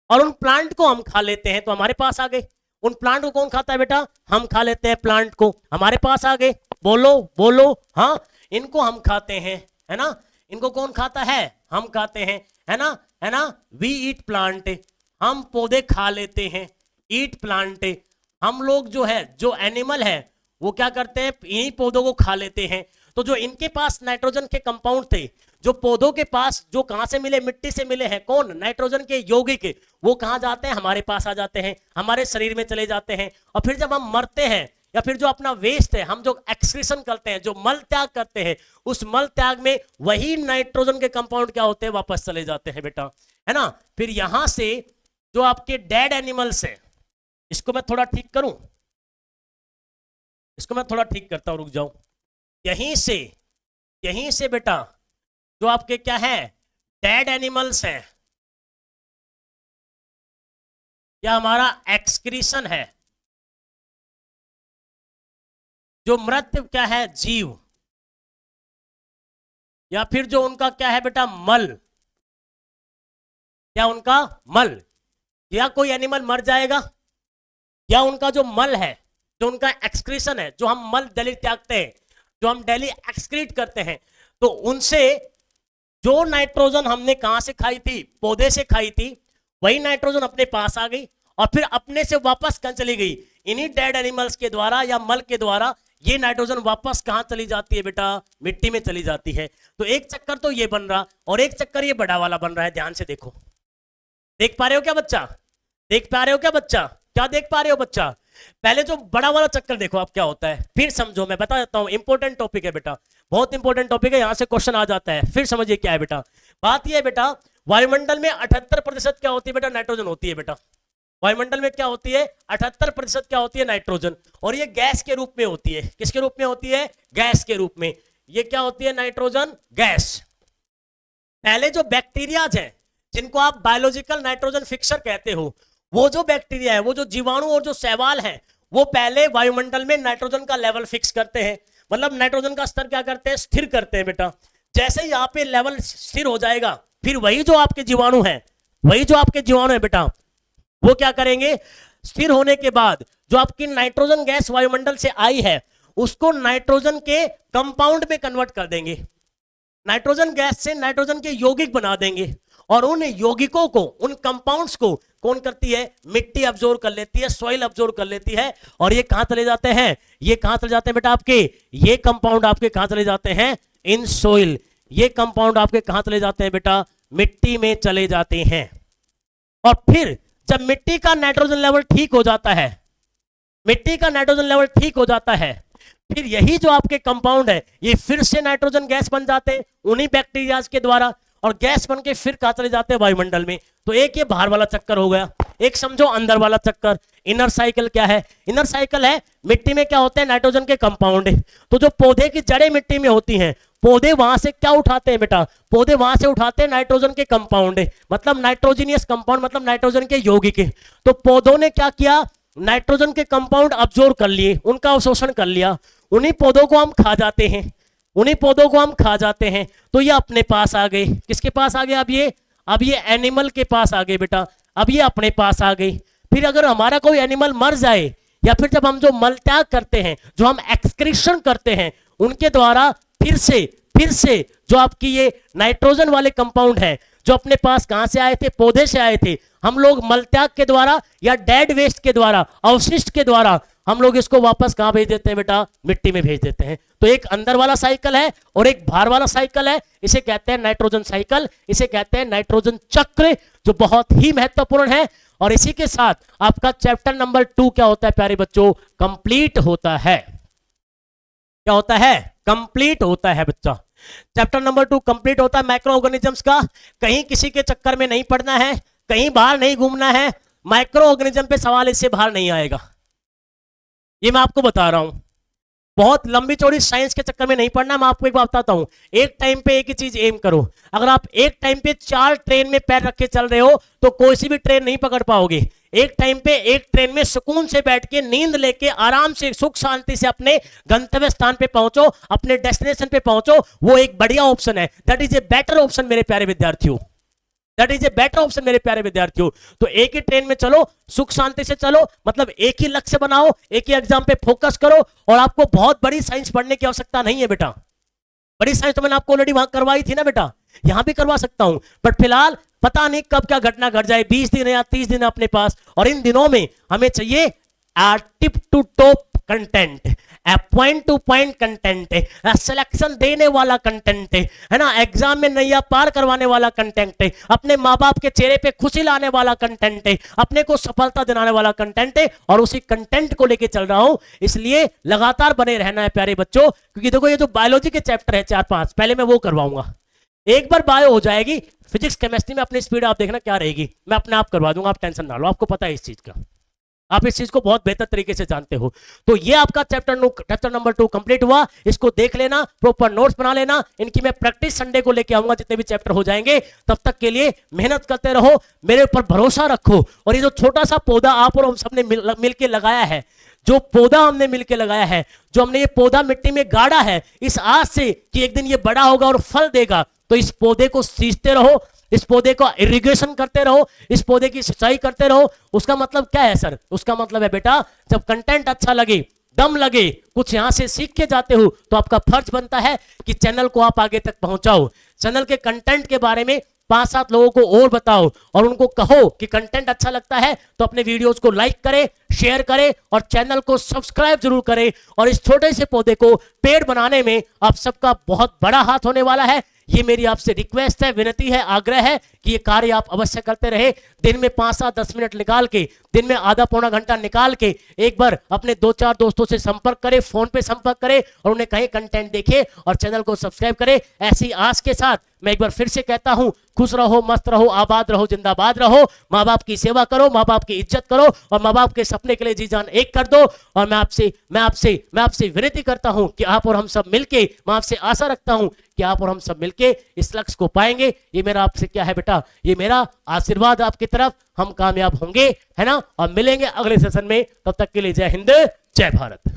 [SPEAKER 1] और उन प्लांट को हम खा लेते हैं, तो हमारे पास आ गए। उन प्लांट को कौन खाता है बेटा? हम खा लेते हैं प्लांट को, हमारे पास आ गए। बोलो बोलो, हाँ। इनको हम खाते हैं, है ना। इनको कौन खाता है? हम खाते हैं, है ना, है ना। वी ईट प्लांट, हम पौधे खा लेते हैं। ईट प्लांट, हम लोग जो है, जो एनिमल है वो क्या करते हैं? इन्हीं पौधों को खा लेते हैं। तो जो इनके पास नाइट्रोजन के कंपाउंड थे, जो पौधों के पास जो कहां से मिले? मिट्टी से मिले हैं। कौन? नाइट्रोजन के यौगिक। वो कहां जाते हैं? हमारे पास आ जाते हैं, हमारे शरीर में चले जाते हैं। और फिर जब हम मरते हैं, या फिर जो अपना वेस्ट है, हम जो एक्सक्रीशन करते हैं, जो मल त्याग करते हैं, उस मल त्याग में वही नाइट्रोजन के कंपाउंड क्या होते हैं? वापस चले जाते हैं बेटा, है ना। फिर यहां से जो आपके डेड एनिमल्स है, इसको मैं थोड़ा ठीक करूं, इसको मैं थोड़ा ठीक करता हूं, रुक जाऊं। यहीं से बेटा जो आपके क्या है? डेड एनिमल्स हैं, या हमारा एक्सक्रीशन है, जो मृत क्या है? जीव, या फिर जो उनका क्या है बेटा? मल। क्या उनका मल? या कोई एनिमल मर जाएगा, या उनका जो मल है, जो उनका एक्सक्रीशन है, जो हम मल डेली त्यागते हैं, जो हम डेली एक्सक्रीट करते हैं, तो उनसे जो नाइट्रोजन हमने कहां से खाई थी? पौधे से खाई थी। वही नाइट्रोजन अपने पास आ गई, और फिर अपने से वापस कहां चली गई? इन्हीं डेड एनिमल्स के द्वारा या मल के द्वारा ये नाइट्रोजन वापस कहां चली जाती है बेटा? मिट्टी में चली जाती है। तो एक चक्कर तो ये बन रहा, और एक चक्कर ये बड़ा वाला बन रहा है। ध्यान से देखो, देख पा रहे हो क्या बच्चा? देख पा रहे हो क्या बच्चा? क्या देख पा रहे हो बच्चा? पहले जो बड़ा वाला चक्कर देखो आप क्या होता है, फिर समझो, मैं बता देता हूं, इंपॉर्टेंट टॉपिक है बेटा, बहुत इंपॉर्टेंट टॉपिक है, यहां से क्वेश्चन आ जाता है, फिर समझिए क्या है बेटा। बात यह है बेटा, वायुमंडल में 78% क्या होती है बेटा, नाइट्रोजन होती है बेटा। वायुमंडल में क्या होती है, 78% क्या होती है, नाइट्रोजन। और ये गैस के रूप में होती है, किसके रूप में होती है, गैस के रूप में। ये क्या होती है, नाइट्रोजन गैस। पहले जो बैक्टीरियाज हैं जिनको आप बायोलॉजिकल नाइट्रोजन फिक्सर कहते हो, वो जो बैक्टीरिया है, वो जो जीवाणु और जो शैवाल हैं, वो पहले वायुमंडल में नाइट्रोजन का लेवल फिक्स करते हैं, मतलब नाइट्रोजन का स्तर क्या करते हैं, स्थिर करते हैं बेटा। जैसे ही यहाँ पे लेवल स्थिर हो जाएगा, फिर वही जो आपके जीवाणु है, वही जो आपके जीवाणु है बेटा, वो क्या करेंगे, स्थिर होने के बाद जो आपकी नाइट्रोजन गैस वायुमंडल से आई है, उसको नाइट्रोजन के कंपाउंड में कन्वर्ट कर देंगे, नाइट्रोजन गैस से नाइट्रोजन के यौगिक बना देंगे, और उन यौगिकों को, उन कंपाउंड्स को कौन करती है, मिट्टी अब्जॉर्ब कर लेती है, सॉइल अब्जॉर्ब कर लेती है, और ये कहां चले जाते हैं, ये कहां चले जाते हैं बेटा आपके, ये कंपाउंड आपके कहां चले जाते हैं, इन सॉइल। ये कंपाउंड आपके कहां चले जाते हैं बेटा, मिट्टी में चले जाते हैं। और फिर जब मिट्टी का नाइट्रोजन लेवल ठीक हो जाता है, मिट्टी का नाइट्रोजन लेवल ठीक हो जाता है, फिर यही जो आपके कंपाउंड है, ये फिर से नाइट्रोजन गैस बन जाते हैं उन्हीं बैक्टीरियाज के द्वारा, और गैस बन के फिर कहां चले जाते हैं, वायुमंडल में। तो एक ये बाहर वाला चक्कर हो गया, एक समझो अंदर वाला चक्कर। इनर साइकिल क्या है, इनर साइकिल है, मिट्टी में क्या होते हैं, नाइट्रोजन के कंपाउंड। तो जो पौधे की जड़ें मिट्टी में होती हैं, पौधे वहां से क्या उठाते हैं बेटा, पौधे वहां से उठाते हैं नाइट्रोजन के कंपाउंड, मतलब नाइट्रोजीनियस कंपाउंड, मतलब नाइट्रोजन के यौगिक। तो पौधों ने क्या किया, नाइट्रोजन के कंपाउंड अब्जॉर्ब कर लिए, उनका अवशोषण कर लिया, उन्हीं पौधों को हम खा जाते हैं, उन्हीं पौधों को हम खा जाते हैं। तो ये अपने पास आ गए, किसके पास आ गए, अब ये एनिमल के पास आ गए बेटा, अब ये अपने पास आ गई। फिर अगर हमारा कोई एनिमल मर जाए, या फिर जब हम जो मल त्याग करते हैं, जो हम एक्सक्रीशन करते हैं, उनके द्वारा फिर से जो आपकी ये नाइट्रोजन वाले कंपाउंड है, जो अपने पास कहां से आए थे, पौधे से आए थे, हम लोग मल त्याग के द्वारा या डेड वेस्ट के द्वारा, अवशिष्ट के द्वारा हम लोग इसको वापस कहां भेज देते हैं बेटा, मिट्टी में भेज देते हैं। तो एक अंदर वाला साइकिल है और एक बाहर वाला साइकिल है, इसे कहते हैं नाइट्रोजन साइकिल, इसे कहते हैं नाइट्रोजन चक्र, जो बहुत ही महत्वपूर्ण है। और इसी के साथ आपका चैप्टर नंबर 2 क्या होता है प्यारे बच्चों, कंप्लीट होता है। क्या होता है, कंप्लीट होता है बच्चा। चैप्टर नंबर 2 कंप्लीट होता है माइक्रो ऑर्गेनिजम्स का। कहीं किसी के चक्कर में नहीं पड़ना है, कहीं बाहर नहीं घूमना है, माइक्रो ऑर्गेनिज्म पे सवाल इससे बाहर नहीं आएगा, ये मैं आपको बता रहा हूं। बहुत लंबी चौड़ी साइंस के चक्कर में नहीं पड़ना। मैं आपको एक बात बताता हूं, एक टाइम पे एक ही चीज एम करो। अगर आप एक टाइम पे 4 ट्रेन में पैर रख के चल रहे हो तो कोई सी भी ट्रेन नहीं पकड़ पाओगे। एक टाइम पे एक ट्रेन में सुकून से बैठ के, नींद लेके, आराम से, सुख शांति से अपने गंतव्य स्थान पे पहुंचो, अपने डेस्टिनेशन पे पहुंचो, वो एक बढ़िया ऑप्शन है। That is a better option मेरे प्यारे विद्यार्थियों, that is a better option मेरे प्यारे विद्यार्थियों। तो एक ही ट्रेन में चलो, सुख शांति से चलो, मतलब एक ही लक्ष्य बनाओ, एक ही एग्जाम पे फोकस करो, और आपको बहुत बड़ी साइंस पढ़ने की आवश्यकता नहीं है बेटा। बड़ी साइंस तो मैंने आपको ऑलरेडी वहां करवाई थी ना बेटा, यहां भी करवा सकता हूं, बट फिलहाल पता नहीं कब क्या घटना घट जाए। 20 दिन या 30 दिन अपने पास, और इन दिनों में हमें चाहिए tip to top content, point to point content, selection देने वाला कंटेंट है ना, एग्जाम में नैया पार करवाने वाला कंटेंट, अपने माँ बाप के चेहरे पे खुशी लाने वाला कंटेंट, अपने को सफलता दिलाने वाला कंटेंट, और उसी कंटेंट को लेके चल रहा हूं। इसलिए लगातार बने रहना है प्यारे बच्चों, क्योंकि देखो ये जो बायोलॉजी के चैप्टर है 4-5, पहले मैं वो करवाऊंगा। एक बार बायो हो जाएगी, फिजिक्स केमिस्ट्री में अपनी स्पीड आप देखना क्या रहेगी, मैं अपने आप करवा दूंगा, आप टेंशन ना लो, आपको पता है इस चीज का, आप इस चीज को बहुत बेहतर तरीके से जानते हो। तो ये आपका चैप्टर नंबर 2 कंप्लीट हुआ। इसको देख लेना, प्रॉपर नोट्स बना लेना, इनकी मैं प्रैक्टिस संडे को लेके आऊंगा, जितने भी चैप्टर हो जाएंगे। तब तक के लिए मेहनत करते रहो, मेरे ऊपर भरोसा रखो। और ये जो छोटा सा पौधा आप और हम सबने मिलके लगाया है, जो पौधा हमने मिलके लगाया है, जो हमने ये पौधा मिट्टी में गाड़ा है, इस आस से कि एक दिन ये बड़ा होगा और फल देगा, तो इस पौधे को सींचते रहो, इस पौधे को इरिगेशन करते रहो, इस पौधे की सिंचाई करते रहो। उसका मतलब क्या है सर, उसका मतलब है बेटा, जब कंटेंट अच्छा लगे, दम लगे, कुछ यहां से सीख के जाते हो, तो आपका फर्ज बनता है कि चैनल को आप आगे तक पहुंचाओ। चैनल के कंटेंट के बारे में 5-7 लोगों को और बताओ और उनको कहो कि कंटेंट अच्छा लगता है तो अपने वीडियोस को लाइक करें, शेयर करें और चैनल को सब्सक्राइब जरूर करें। और इस छोटे से पौधे को पेड़ बनाने में आप सबका बहुत बड़ा हाथ होने वाला है। ये मेरी आपसे रिक्वेस्ट है, विनती है, आग्रह है कि ये कार्य आप अवश्य करते रहे। दिन में 5-7-10 मिनट निकाल के, दिन में आधा पौना घंटा निकाल के एक बार अपने 2-4 दोस्तों से संपर्क करें, फोन पे संपर्क करें और उन्हें कहीं कंटेंट देखें और चैनल को सब्सक्राइब करें। ऐसी आस के साथ मैं एक बार फिर से कहता हूं, खुश रहो, मस्त रहो, आबाद रहो, जिंदाबाद रहो। माँ बाप की सेवा करो, माँ बाप की इज्जत करो और माँ बाप के सपने के लिए जी जान एक कर दो। और मैं आपसे विनती करता हूं कि आप और हम सब मिलके, मैं आपसे आशा रखता हूं कि आप और हम सब मिलके इस लक्ष्य को पाएंगे। ये मेरा आपसे क्या है बेटा, ये मेरा आशीर्वाद आपकी तरफ। हम कामयाब होंगे, है ना, और मिलेंगे अगले सेशन में। तब तक के लिए जय हिंद, जय भारत।